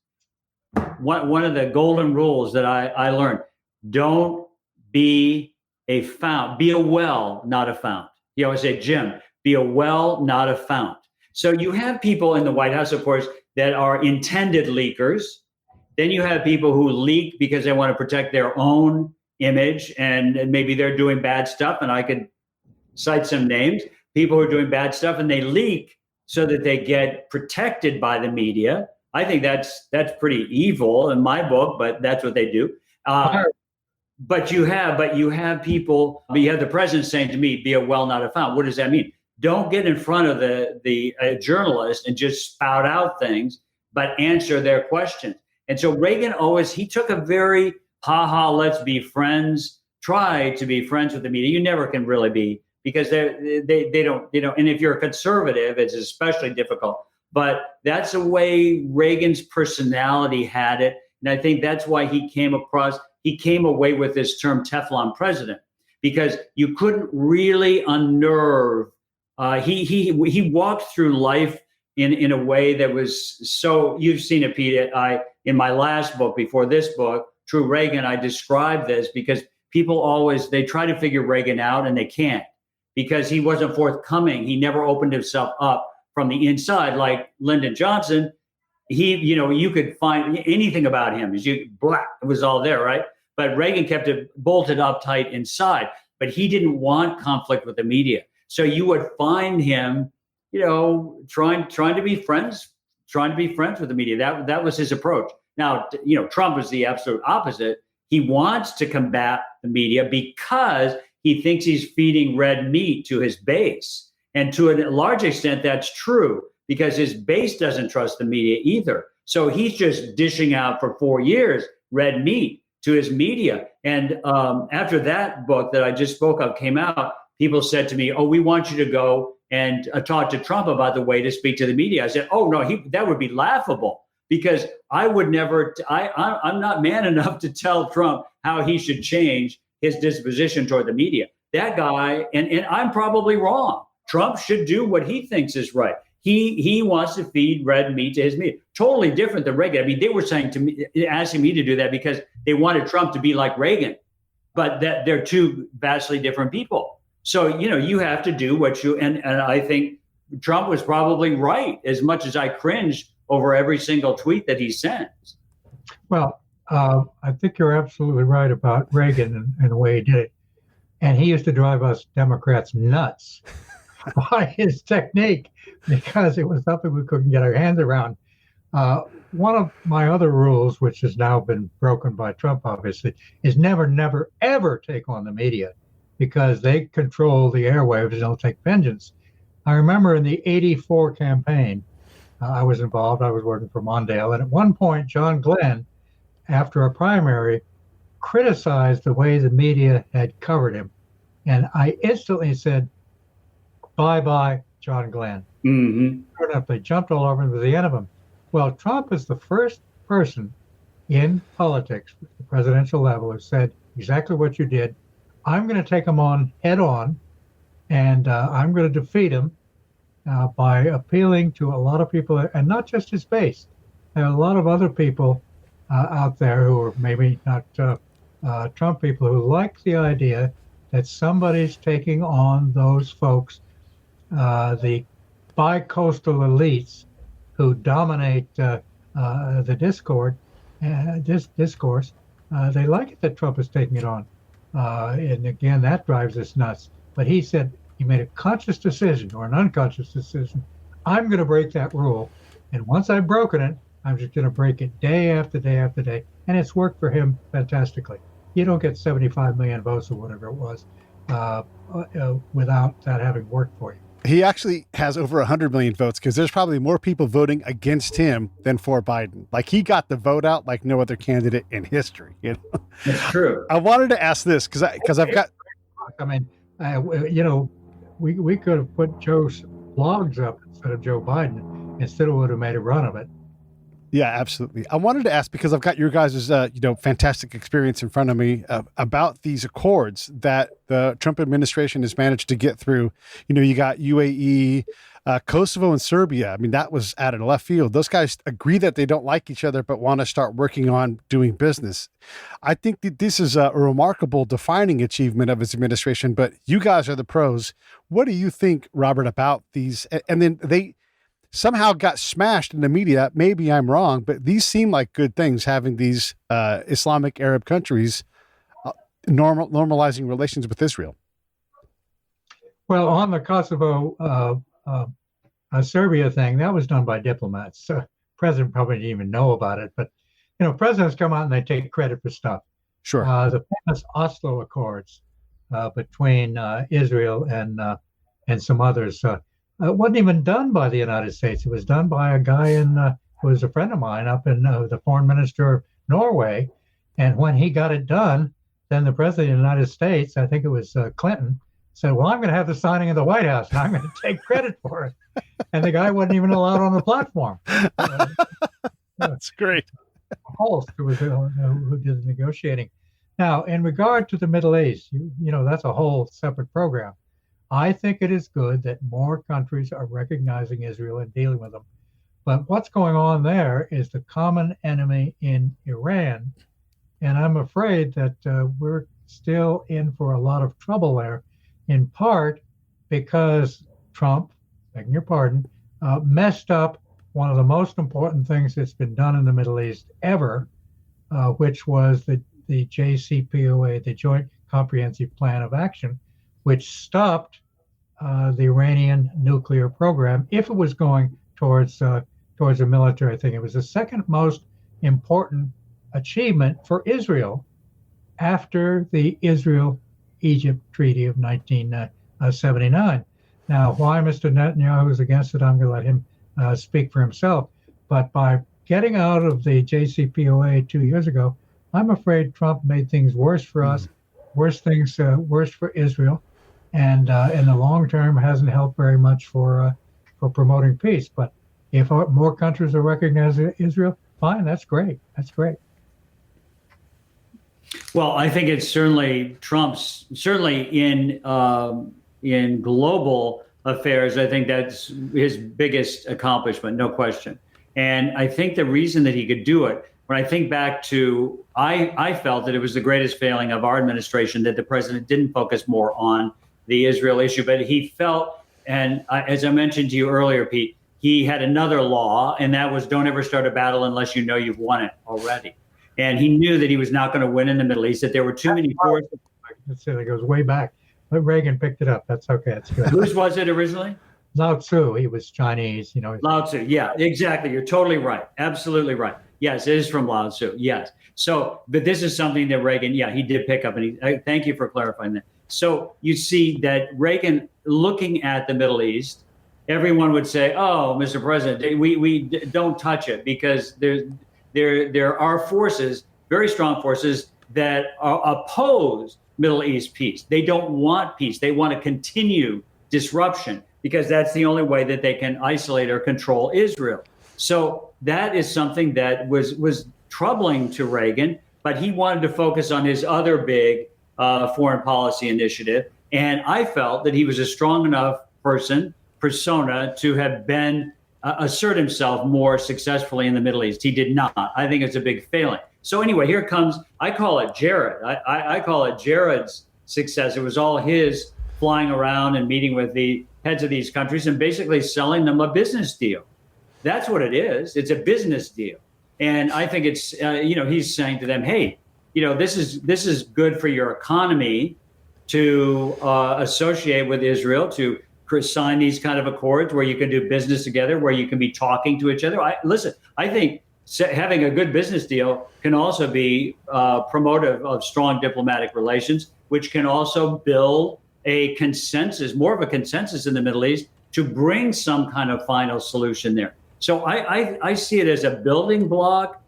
one of the golden rules that I learned. Don't be a fount. Be a well, not a fount. He always said, Jim, be a well, not a fount. So you have people in the White House, of course, that are intended leakers. Then you have people who leak because they want to protect their own image, and maybe they're doing bad stuff. And I could cite some names, people who are doing bad stuff, and they leak so that they get protected by the media. I think that's pretty evil in my book, but that's what they do. But you have people. But you have the president saying to me, "Be a well, not a fount." What does that mean? Don't get in front of the journalist and just spout out things, but answer their questions. And so Reagan he took a very let's be friends. Try to be friends with the media. You never can really be, because they don't. And if you're a conservative, it's especially difficult. But that's the way Reagan's personality had it. And I think that's why he came away with this term Teflon president, because you couldn't really unnerve. He walked through life in a way that was so, you've seen it, Pete. In my last book, before this book, True Reagan, I described this because people they try to figure Reagan out and they can't, because he wasn't forthcoming. He never opened himself up from the inside, like Lyndon Johnson. You could find anything about him. It was all there, right? But Reagan kept it bolted up tight inside. But he didn't want conflict with the media. So you would find him, trying to be friends with the media. That was his approach. Now, Trump is the absolute opposite. He wants to combat the media because he thinks he's feeding red meat to his base. And to a large extent, that's true, because his base doesn't trust the media either. So he's just dishing out for 4 years red meat to his media. And after that book that I just spoke of came out, people said to me, "Oh, we want you to go and talk to Trump about the way to speak to the media." I said, "Oh, no, that would be laughable, because I would never, I'm not man enough to tell Trump how he should change his disposition toward the media. That guy, and I'm probably wrong. Trump should do what he thinks is right. He wants to feed red meat to his media. Totally different than Reagan. I mean, they were saying to me, asking me to do that because they wanted Trump to be like Reagan, but that they're two vastly different people. So, you have to do what and I think Trump was probably right, as much as I cringe over every single tweet that he sends. Well, I think you're absolutely right about Reagan and the way he did it. And he used to drive us Democrats nuts by his technique, because it was something we couldn't get our hands around. One of my other rules, which has now been broken by Trump, obviously, is never, ever take on the media, because they control the airwaves and they'll take vengeance. I remember in the 84 campaign, I was involved. I was working for Mondale. And at one point, John Glenn, after a primary, criticized the way the media had covered him. And I instantly said, bye-bye, John Glenn. Mm-hmm. Sure enough, they jumped all over him at the end of him. Well, Trump is the first person in politics, at the presidential level, who said exactly what you did. I'm going to take him on head on, and I'm going to defeat him by appealing to a lot of people, and not just his base. There are a lot of other people out there who are maybe not Trump people, who like the idea that somebody's taking on those folks, the bi-coastal elites who dominate the discourse. They like it that Trump is taking it on. And again, that drives us nuts. But he said he made a conscious decision or an unconscious decision. I'm going to break that rule. And once I've broken it, I'm just going to break it day after day after day. And it's worked for him fantastically. You don't get 75 million votes or whatever it was without that having worked for you. He actually has over 100 million votes because there's probably more people voting against him than for Biden. Like, he got the vote out like no other candidate in history. You know, That's true. I wanted to ask this because I've got. I mean, we could have put Joe's blogs up instead of Joe Biden and still would have made a run of it. Yeah, absolutely. I wanted to ask because I've got your guys' fantastic experience in front of me about these accords that the Trump administration has managed to get through. You know, you got UAE, Kosovo, and Serbia. I mean, that was out of left field. Those guys agree that they don't like each other, but want to start working on doing business. I think that this is a remarkable defining achievement of his administration, but you guys are the pros. What do you think, Robert, about these? And then they somehow got smashed in the media. Maybe I'm wrong, but these seem like good things, having these Islamic Arab countries normalizing relations with Israel. Well, on the Kosovo Serbia thing, that was done by diplomats. President probably didn't even know about it, but presidents come out and they take credit for stuff. Sure. The famous Oslo Accords between Israel and some others. It wasn't even done by the United States. It was done by a guy who was a friend of mine up in the foreign minister of Norway. And when he got it done, then the president of the United States, I think it was Clinton, said, well, I'm going to have the signing of the White House and I'm going to take credit for it. And the guy wasn't even allowed on the platform. That's great. Holst, who did the negotiating. Now, in regard to the Middle East, that's a whole separate program. I think it is good that more countries are recognizing Israel and dealing with them. But what's going on there is the common enemy in Iran. And I'm afraid that we're still in for a lot of trouble there, in part because Trump, begging your pardon, messed up one of the most important things that's been done in the Middle East ever, which was the JCPOA, the Joint Comprehensive Plan of Action, which stopped the Iranian nuclear program if it was going towards a military thing. It was the second most important achievement for Israel after the Israel-Egypt Treaty of 1979. Now, why Mr. Netanyahu is against it, I'm going to let him speak for himself. But by getting out of the JCPOA 2 years ago, I'm afraid Trump made things worse for us, worse for Israel, and in the long term hasn't helped very much for promoting peace. But if more countries are recognizing Israel, fine, that's great. That's great. Well, I think it's Trump's in global affairs. I think that's his biggest accomplishment, no question. And I think the reason that he could do it, when I think back to, I felt that it was the greatest failing of our administration that the president didn't focus more on the Israel issue, but he felt, and as I mentioned to you earlier, Pete, he had another law, and that was don't ever start a battle unless you know you've won it already. And he knew that he was not going to win in the Middle East, that there were too many forces. It goes way back. But Reagan picked it up. That's okay. It's good. Whose was it originally? Lao Tzu. He was Chinese, Lao Tzu. Yeah, exactly. You're totally right. Absolutely right. Yes, it is from Lao Tzu. Yes. So, but this is something that Reagan, he did pick up. And thank you for clarifying that. So you see that Reagan, looking at the Middle East, everyone would say, "Oh, Mr. President, we don't touch it because there are forces, very strong forces that oppose Middle East peace. They don't want peace. They want to continue disruption because that's the only way that they can isolate or control Israel." So that is something that was troubling to Reagan, but he wanted to focus on his other big foreign policy initiative. And I felt that he was a strong enough persona to have been assert himself more successfully in the Middle East. He did not. I think it's a big failing. So anyway, here comes, I call it Jared. I call it Jared's success. It was all his flying around and meeting with the heads of these countries and basically selling them a business deal. That's what it is. It's a business deal. And I think it's, he's saying to them, hey, this is good for your economy to associate with Israel, to sign these kind of accords where you can do business together, where you can be talking to each other. I think having a good business deal can also be promotive of strong diplomatic relations, which can also build a consensus, more of a consensus in the Middle East to bring some kind of final solution there. So I see it as a building block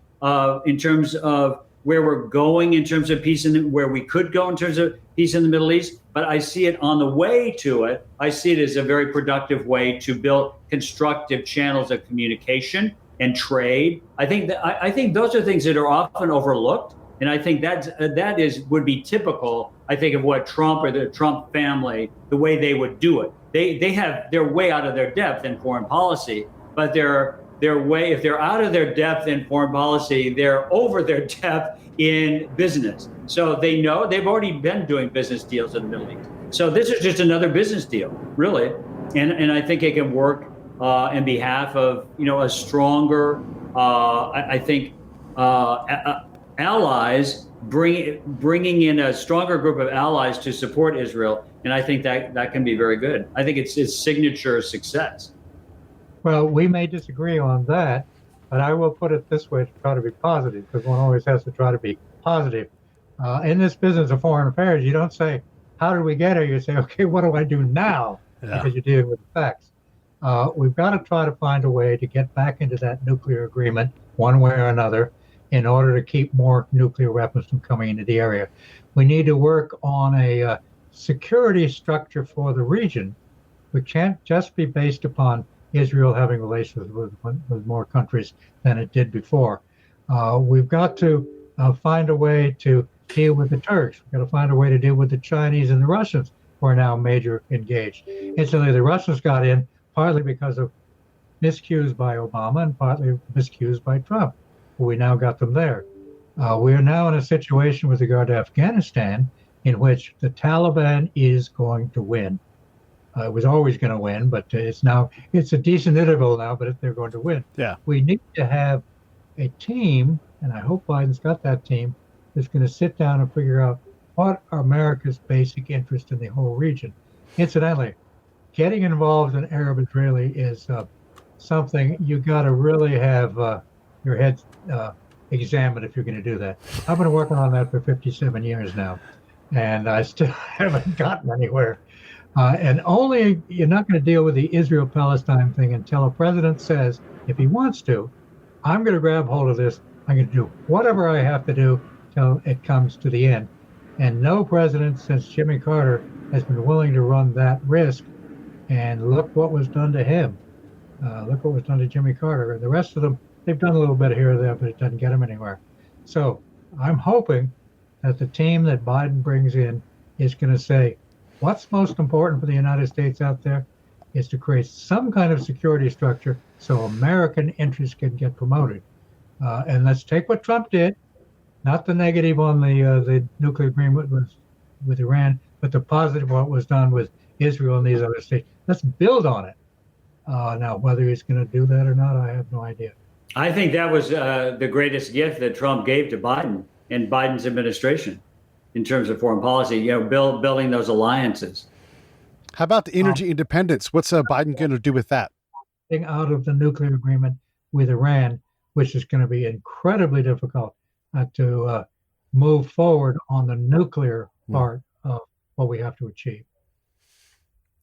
in terms of where we're going in terms of peace and where we could go in terms of peace in the Middle East. But I see it on the way to it. I see it as a very productive way to build constructive channels of communication and trade. I think those are things that are often overlooked. And I think that would be typical, I think, of what Trump or the Trump family, the way they would do it. They're way out of their depth in foreign policy, but if they're out of their depth in foreign policy, they're over their depth in business. So they know they've already been doing business deals in the Middle East. So this is just another business deal, really. And I think it can work in behalf of, a stronger, allies, bringing in a stronger group of allies to support Israel. And I think that can be very good. I think it's signature success. Well, we may disagree on that, but I will put it this way to try to be positive, because one always has to try to be positive. In this business of foreign affairs, you don't say, how did we get here? You say, okay, what do I do now? Yeah. Because you're dealing with the facts. We've got to try to find a way to get back into that nuclear agreement one way or another in order to keep more nuclear weapons from coming into the area. We need to work on a security structure for the region, which can't just be based upon Israel having relations with more countries than it did before. We've got to find a way to deal with the Turks. We've got to find a way to deal with the Chinese and the Russians, who are now major engaged. Incidentally, the Russians got in partly because of miscues by Obama and partly miscues by Trump. We now got them there. We are now in a situation with regard to Afghanistan in which the Taliban is going to win. It was always going to win, but it's a decent interval now, but they're going to win. Yeah. We need to have a team, and I hope Biden's got that team, that's going to sit down and figure out what are America's basic interest in the whole region. Incidentally, getting involved in Arab-Israeli is something you got to really have your head examined if you're going to do that. I've been working on that for 57 years now, and I still haven't gotten anywhere. And you're not going to deal with the Israel-Palestine thing until a president says, if he wants to, I'm going to grab hold of this. I'm going to do whatever I have to do till it comes to the end. And no president since Jimmy Carter has been willing to run that risk. And look what was done to him. Look what was done to Jimmy Carter. And the rest of them, they've done a little bit here or there, but it doesn't get them anywhere. So I'm hoping that the team that Biden brings in is going to say, what's most important for the United States out there is to create some kind of security structure so American interests can get promoted. And let's take what Trump did, not the negative on the nuclear agreement with Iran, but the positive what was done with Israel and these other states. Let's build on it. Now, whether he's going to do that or not, I have no idea. I think that was the greatest gift that Trump gave to Biden and Biden's administration in terms of foreign policy, building those alliances. How about the energy independence? What's Biden going to do with that? Out of the nuclear agreement with Iran, which is going to be incredibly difficult to move forward on the nuclear part of what we have to achieve.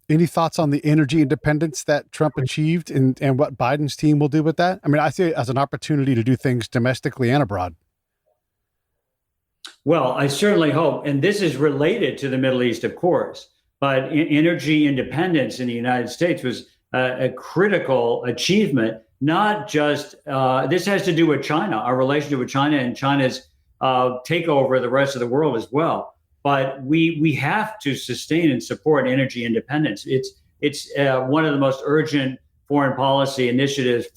Any thoughts on the energy independence that Trump achieved and what Biden's team will do with that? I mean, I see it as an opportunity to do things domestically and abroad. Well, I certainly hope, and this is related to the Middle East, of course, but energy independence in the United States was a critical achievement, not just, this has to do with China, our relationship with China and China's takeover of the rest of the world as well. But we have to sustain and support energy independence. It's one of the most urgent foreign policy initiatives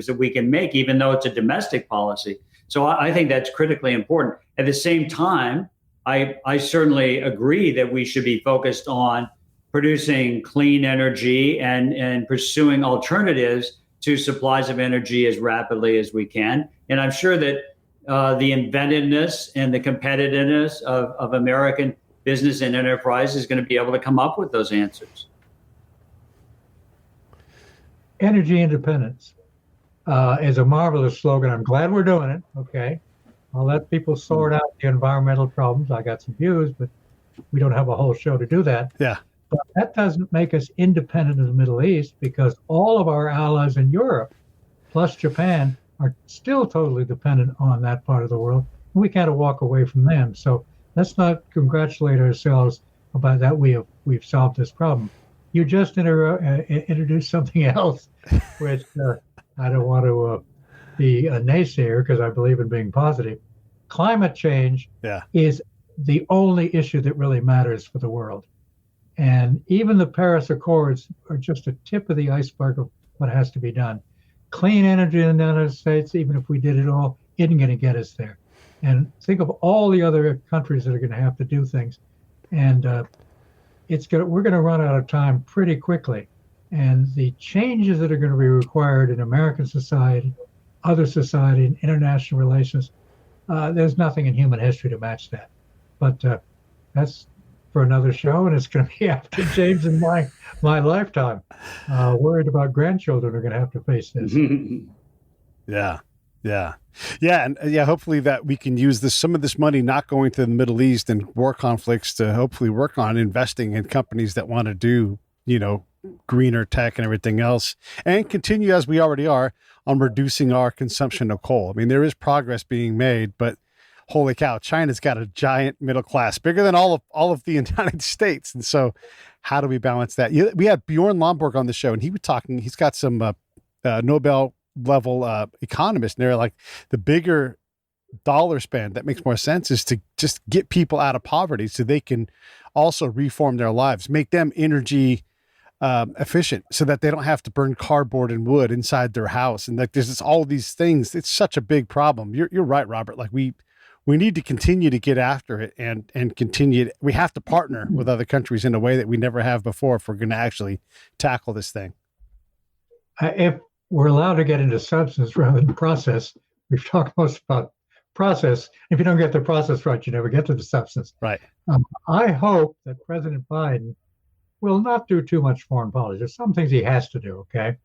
that we can make, even though it's a domestic policy. So I think that's critically important. At the same time, I certainly agree that we should be focused on producing clean energy and pursuing alternatives to supplies of energy as rapidly as we can. And I'm sure that the inventiveness and the competitiveness of American business and enterprise is going to be able to come up with those answers. Energy independence is a marvelous slogan. I'm glad we're doing it. Okay. I'll let people sort out the environmental problems. I got some views, but we don't have a whole show to do that. Yeah. But that doesn't make us independent of the Middle East, because all of our allies in Europe, plus Japan, are still totally dependent on that part of the world. And we can't walk away from them. So let's not congratulate ourselves about that we've solved this problem. You just introduced something else, which I don't want to be a naysayer, because I believe in being positive. Climate change is the only issue that really matters for the world. And even the Paris Accords are just a tip of the iceberg of what has to be done. Clean energy in the United States, even if we did it all, isn't going to get us there. And think of all the other countries that are going to have to do things. And we're going to run out of time pretty quickly. And the changes that are going to be required in American society, other society, and international relations, there's nothing in human history to match that. But that's for another show, and it's going to be after James and my lifetime. Worried about grandchildren are going to have to face this. And hopefully that we can use some of this money not going to the Middle East and war conflicts to hopefully work on investing in companies that want to do, greener tech and everything else, and continue, as we already are, on reducing our consumption of coal. I mean, there is progress being made, but holy cow, China's got a giant middle class, bigger than all of the United States. And so how do we balance that? We had Bjorn Lomborg on the show, and he was talking, he's got some Nobel level economists, and they're like, the bigger dollar spend that makes more sense is to just get people out of poverty so they can also reform their lives, make them energy efficient so that they don't have to burn cardboard and wood inside their house. And like, there's all these things. It's such a big problem. You're right, Robert. Like we need to continue to get after it and continue. We have to partner with other countries in a way that we never have before if we're going to actually tackle this thing. If we're allowed to get into substance rather than process, we've talked most about process. If you don't get the process right, you never get to the substance. Right. I hope that President Biden will not do too much foreign policy. There's some things he has to do, okay?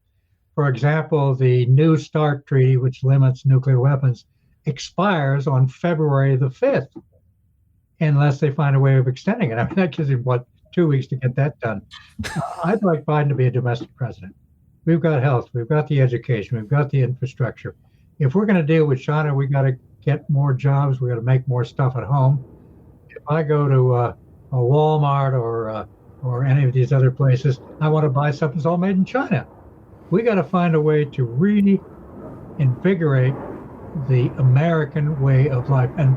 For example, the New START treaty, which limits nuclear weapons, expires on February the 5th, unless they find a way of extending it. I mean, that gives him, 2 weeks to get that done. I'd like Biden to be a domestic president. We've got health, we've got the education, we've got the infrastructure. If we're going to deal with China, we got to get more jobs, we got to make more stuff at home. If I go to a Walmart or any of these other places, I want to buy something that's all made in China. We got to find a way to really invigorate the American way of life. And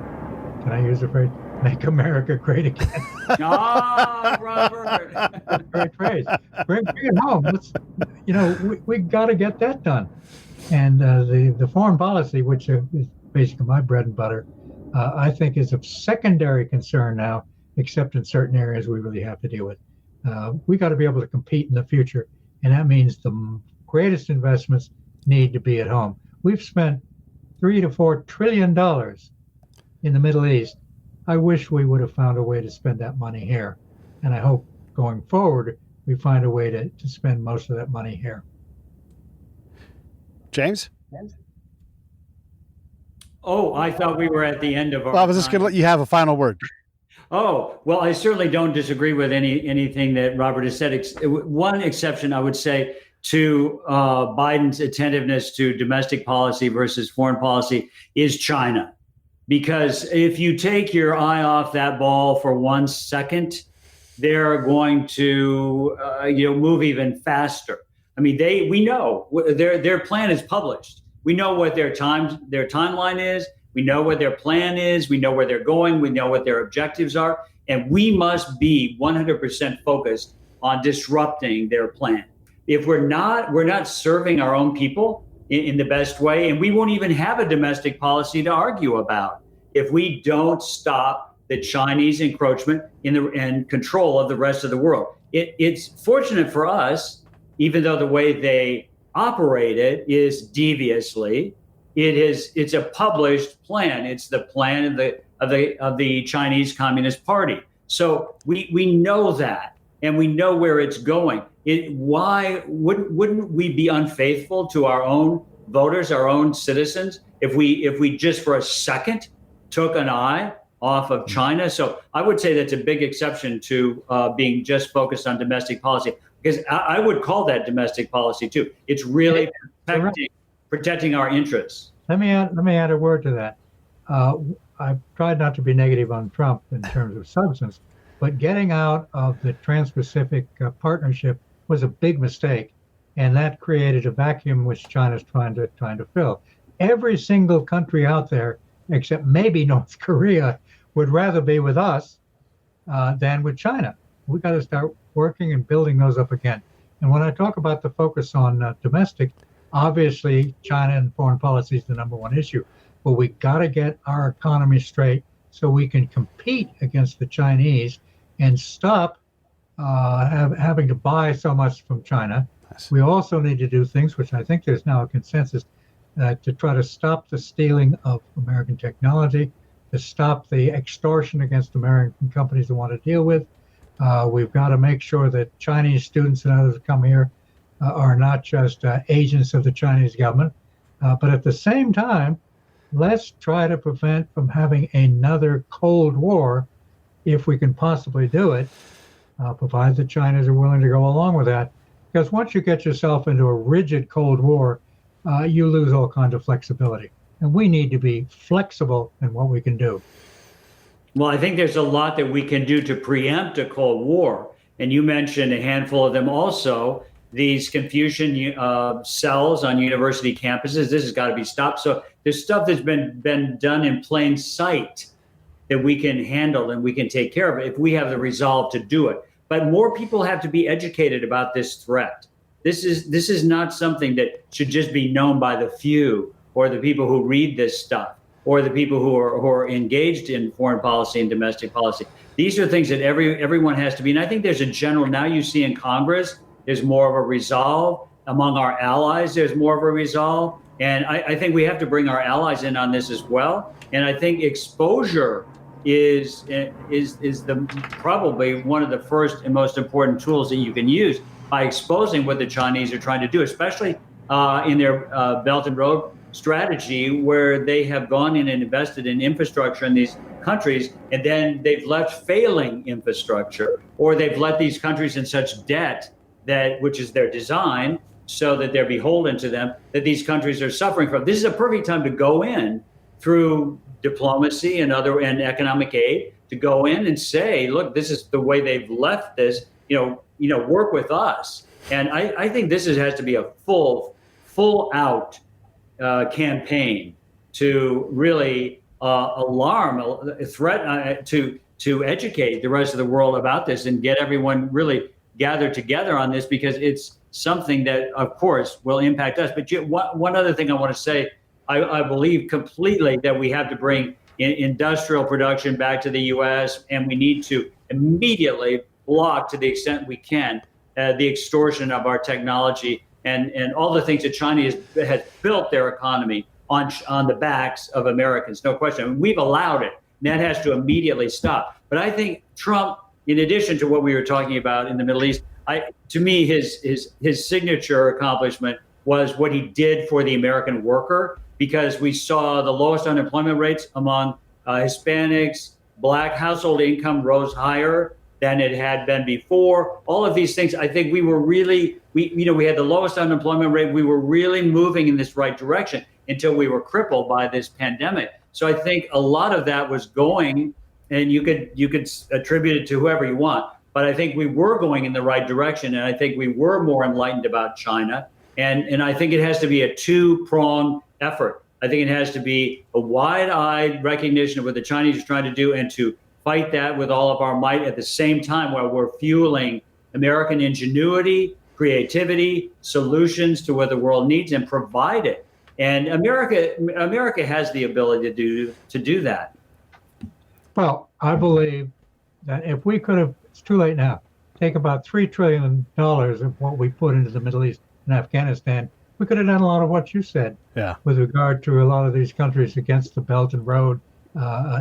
can I use the phrase, make America great again? Robert. Great phrase. Bring it home. We got to get that done. And the foreign policy, which is basically my bread and butter, I think is of secondary concern now, except in certain areas we really have to deal with. We got to be able to compete in the future. And that means the greatest investments need to be at home. We've spent $3 to $4 trillion in the Middle East. I wish we would have found a way to spend that money here. And I hope going forward, we find a way to spend most of that money here. James? Oh, I thought we were at the end of our Well, I was just going to let you have a final word. Oh, well, I certainly don't disagree with anything that Robert has said. One exception, I would say, to Biden's attentiveness to domestic policy versus foreign policy is China. Because if you take your eye off that ball for 1 second, they're going to move even faster. I mean, we know their plan is published. We know what their timeline is. We know what their plan is. We know where they're going. We know what their objectives are. And we must be 100% focused on disrupting their plan. If we're not serving our own people in the best way, and we won't even have a domestic policy to argue about if we don't stop the Chinese encroachment and control of the rest of the world. It's fortunate for us, even though the way they operate it is deviously. It's a published plan. It's the plan of the Chinese Communist Party. So we know that, and we know where it's going. Why wouldn't we be unfaithful to our own voters, our own citizens, if we just for a second took an eye off of China? So I would say that's a big exception to being just focused on domestic policy, because I would call that domestic policy too. It's really protecting our interests. Let me add a word to that. I've tried not to be negative on Trump in terms of substance, but getting out of the Trans-Pacific Partnership was a big mistake, and that created a vacuum which China's trying to fill. Every single country out there, except maybe North Korea, would rather be with us than with China. We got to start working and building those up again. And when I talk about the focus on domestic, obviously China and foreign policy is the number one issue. But we got to get our economy straight so we can compete against the Chinese and stop having to buy so much from China. We also need to do things, which I think there's now a consensus, to try to stop the stealing of American technology, to stop the extortion against American companies that want to deal with. We've got to make sure that Chinese students and others who come here are not just agents of the Chinese government. But at the same time, let's try to prevent from having another Cold War if we can possibly do it, provided the Chinese are willing to go along with that. Because once you get yourself into a rigid Cold War, you lose all kinds of flexibility. And we need to be flexible in what we can do. Well, I think there's a lot that we can do to preempt a Cold War. And you mentioned a handful of them also. These Confucian cells on university campuses, this has got to be stopped. So there's stuff that's been done in plain sight that we can handle and we can take care of it if we have the resolve to do it. But more people have to be educated about this threat. This is not something that should just be known by the few or the people who read this stuff or the people who are engaged in foreign policy and domestic policy. These are things that everyone has to be. And I think there's a general, now you see in Congress, there's more of a resolve. Among our allies, there's more of a resolve. And I think we have to bring our allies in on this as well. And I think exposure is probably one of the first and most important tools that you can use by exposing what the Chinese are trying to do, especially in their Belt and Road strategy, where they have gone in and invested in infrastructure in these countries, and then they've left failing infrastructure, or they've let these countries in such debt which is their design, so that they're beholden to them, that these countries are suffering from. This is a perfect time to go in through diplomacy and economic aid, to go in and say, look, this is the way they've left this, work with us. And I think this has to be a full out campaign to really alarm, threat, to educate the rest of the world about this and get everyone really gathered together on this, because it's something that, of course, will impact us. But one other thing I want to say, I believe completely that we have to bring industrial production back to the U.S., and we need to immediately block, to the extent we can, the extortion of our technology and all the things that China has built their economy on the backs of Americans. No question. I mean, we've allowed it, and that has to immediately stop. But I think Trump, in addition to what we were talking about in the Middle East, to me, his signature accomplishment was what he did for the American worker, because we saw the lowest unemployment rates among Hispanics. Black household income rose higher than it had been before. All of these things, I think we had the lowest unemployment rate. We were really moving in this right direction until we were crippled by this pandemic. So I think a lot of that was going, and you could attribute it to whoever you want, but I think we were going in the right direction, and I think we were more enlightened about China. And I think it has to be a two-pronged effort. I think it has to be a wide-eyed recognition of what the Chinese are trying to do, and to fight that with all of our might at the same time, while we're fueling American ingenuity, creativity, solutions to what the world needs, and provide it. And America has the ability to do that. Well, I believe that if we could have, it's too late now, take about $3 trillion of what we put into the Middle East and Afghanistan, we could have done a lot of what you said with regard to a lot of these countries against the Belt and Road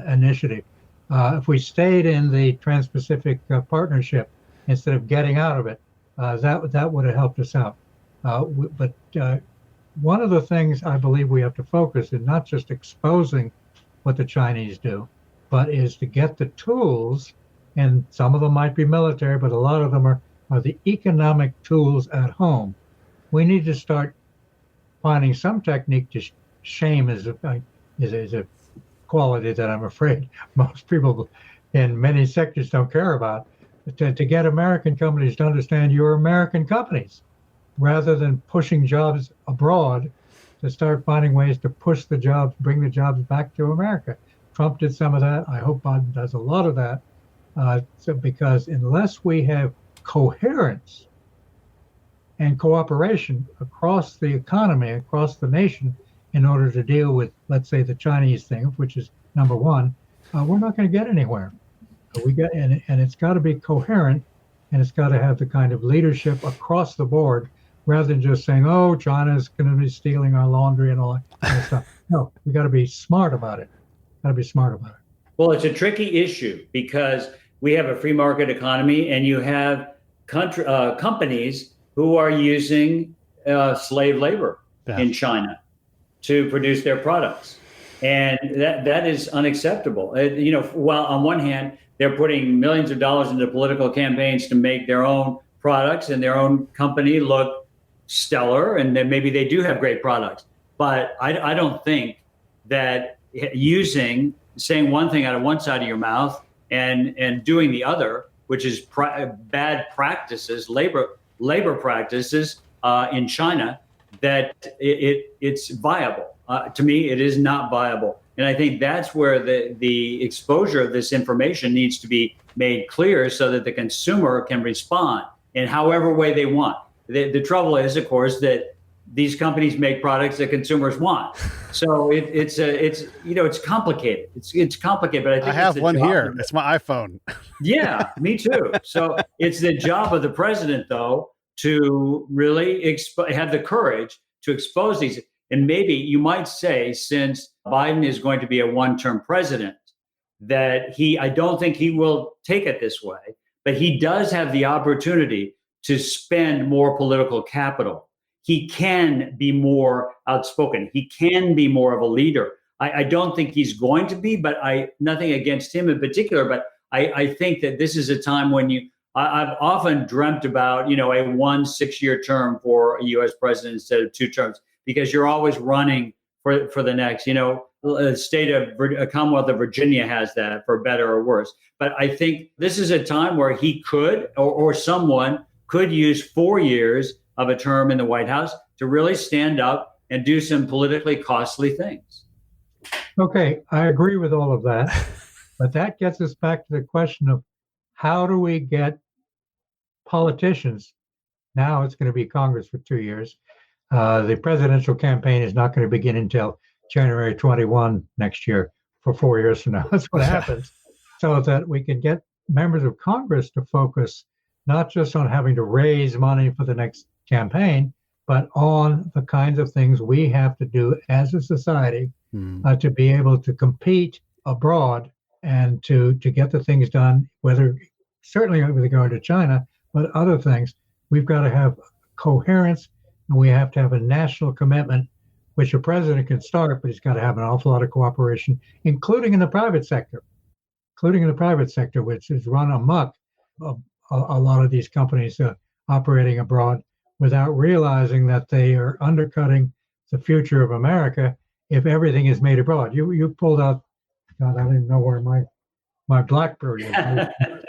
Initiative. If we stayed in the Trans-Pacific Partnership instead of getting out of it, that would have helped us out. But one of the things I believe we have to focus in not just exposing what the Chinese do, but is to get the tools, and some of them might be military, but a lot of them are the economic tools at home. We need to start finding some technique to shame is a quality that I'm afraid most people in many sectors don't care about, to get American companies to understand you're American companies, rather than pushing jobs abroad, to start finding ways to push the jobs, bring the jobs back to America. Trump did some of that. I hope Biden does a lot of that. Because unless we have coherence and cooperation across the economy, across the nation, in order to deal with, let's say, the Chinese thing, which is number one, we're not going to get anywhere. And it's got to be coherent, and it's got to have the kind of leadership across the board, rather than just saying, "Oh, China's going to be stealing our laundry and all that kind of stuff." No, we got to be smart about it. Well, it's a tricky issue because we have a free market economy, and you have companies who are using slave labor in China to produce their products, and that is unacceptable. While on one hand they're putting millions of dollars into political campaigns to make their own products and their own company look stellar, and then maybe they do have great products, but I don't think that saying one thing out of one side of your mouth and doing the other, which is bad practices, labor practices in China, that it's viable. To me, it is not viable. And I think that's where the exposure of this information needs to be made clear so that the consumer can respond in however way they want. The trouble is, of course, that these companies make products that consumers want. So it's complicated. It's complicated, but I think I have one here. It's my iPhone. Yeah, me too. So it's the job of the president, though, to really have the courage to expose these. And maybe you might say, since Biden is going to be a one-term president, that I don't think he will take it this way, but he does have the opportunity to spend more political capital. He can be more outspoken. He can be more of a leader. I don't think he's going to be, but nothing against him in particular, but I think that this is a time when I've often dreamt about, a 1-6-year term for a U.S. president instead of 2 terms, because you're always running for the next, the Commonwealth of Virginia has that, for better or worse. But I think this is a time where he could, or someone could use 4 years of a term in the White House to really stand up and do some politically costly things. Okay, I agree with all of that. But that gets us back to the question of how do we get politicians? Now it's going to be Congress for 2 years. The presidential campaign is not going to begin until January 21 next year, for 4 years from now. That's what happens. So that we can get members of Congress to focus not just on having to raise money for the next campaign, but on the kinds of things we have to do as a society to be able to compete abroad and to get the things done, certainly with regard to China, but other things. We've got to have coherence, and we have to have a national commitment, which a president can start, but he's got to have an awful lot of cooperation, including in the private sector, which is run amok of a lot of these companies operating abroad without realizing that they are undercutting the future of America if everything is made abroad. You pulled out, God, I don't even know where my BlackBerry is.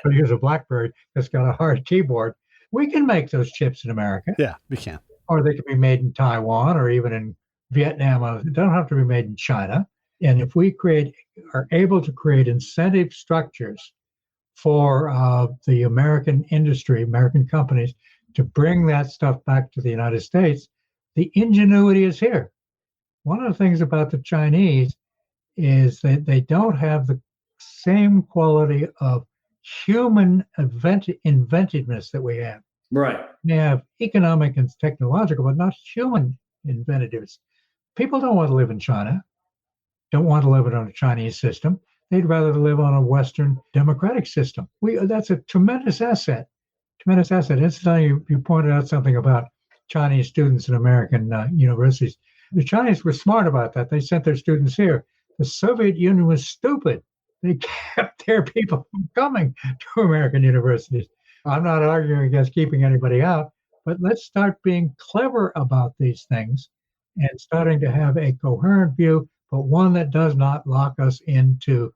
But here's a BlackBerry that's got a hard keyboard. We can make those chips in America. Yeah, we can. Or they can be made in Taiwan or even in Vietnam. It doesn't have to be made in China. And if we are able to create incentive structures for the American industry, American companies, to bring that stuff back to the United States, the ingenuity is here. One of the things about the Chinese is that they don't have the same quality of human inventiveness that we have. Right. We have economic and technological, but not human inventiveness. People don't want to live in China, don't want to live on a Chinese system. They'd rather live on a Western democratic system. That's a tremendous asset. Tremendous asset. Incidentally, you pointed out something about Chinese students in American universities. The Chinese were smart about that. They sent their students here. The Soviet Union was stupid. They kept their people from coming to American universities. I'm not arguing against keeping anybody out, but let's start being clever about these things and starting to have a coherent view, but one that does not lock us into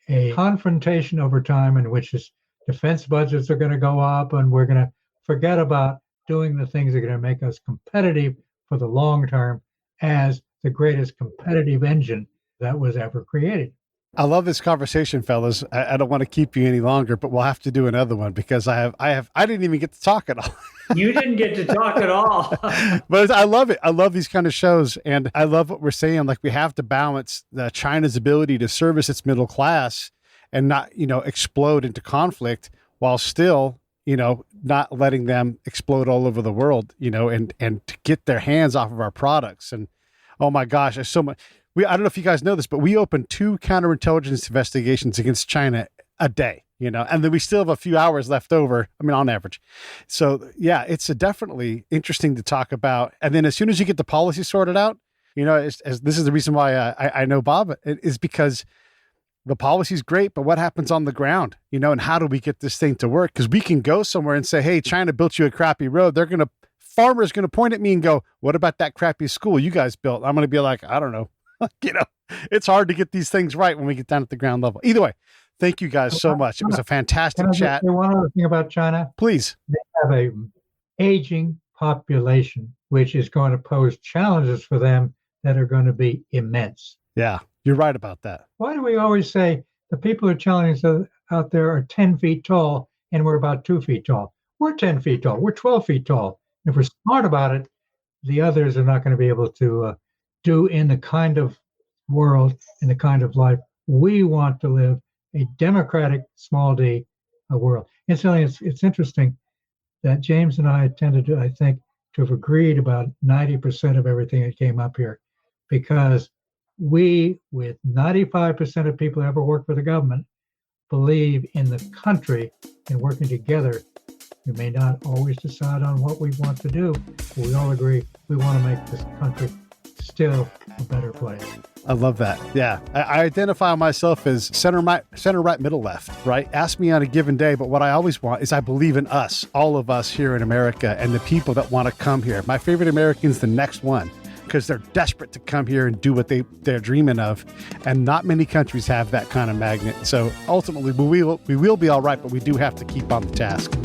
a confrontation over time in which defense budgets are going to go up and we're going to forget about doing the things that are going to make us competitive for the long term as the greatest competitive engine that was ever created. I love this conversation, fellas. I don't want to keep you any longer, but we'll have to do another one because I didn't even get to talk at all. You didn't get to talk at all. But I love it. I love these kind of shows. And I love what we're saying. Like, we have to balance China's ability to service its middle class and not, explode into conflict while still, not letting them explode all over the world, and to get their hands off of our products. And oh my gosh, there's so much. I don't know if you guys know this, but we open 2 counterintelligence investigations against China a day, and then we still have a few hours left over. I mean, on average. So yeah, it's definitely interesting to talk about. And then as soon as you get the policy sorted out, as this is the reason why I know Bob, is because the policy is great, but what happens on the ground, and how do we get this thing to work? Because we can go somewhere and say, hey, China built you a crappy road. Farmer's going to point at me and go, what about that crappy school you guys built? I'm going to be like, I don't know. It's hard to get these things right when we get down at the ground level. Either way, thank you guys so much. It was a fantastic chat. Say one other thing about China? Please. They have a aging population, which is going to pose challenges for them that are going to be immense. Yeah, you're right about that. Why do we always say the people who are challenging out there are 10 feet tall and we're about 2 feet tall? We're 10 feet tall. We're 12 feet tall. If we're smart about it, the others are not going to be able to do in the kind of world, in the kind of life we want to live, a democratic, small d world. Incidentally, it's interesting that James and I tended to, I think, to have agreed about 90% of everything that came up here, because we, with 95% of people who ever work for the government, believe in the country and working together. We may not always decide on what we want to do, but we all agree we want to make this country still a better place. I love that. Yeah. I identify myself as center right, middle left, right? Ask me on a given day, but what I always want is I believe in us, all of us here in America, and the people that want to come here. My favorite American's the next one, because they're desperate to come here and do what they're dreaming of. And not many countries have that kind of magnet. So ultimately, we will be all right, but we do have to keep on the task.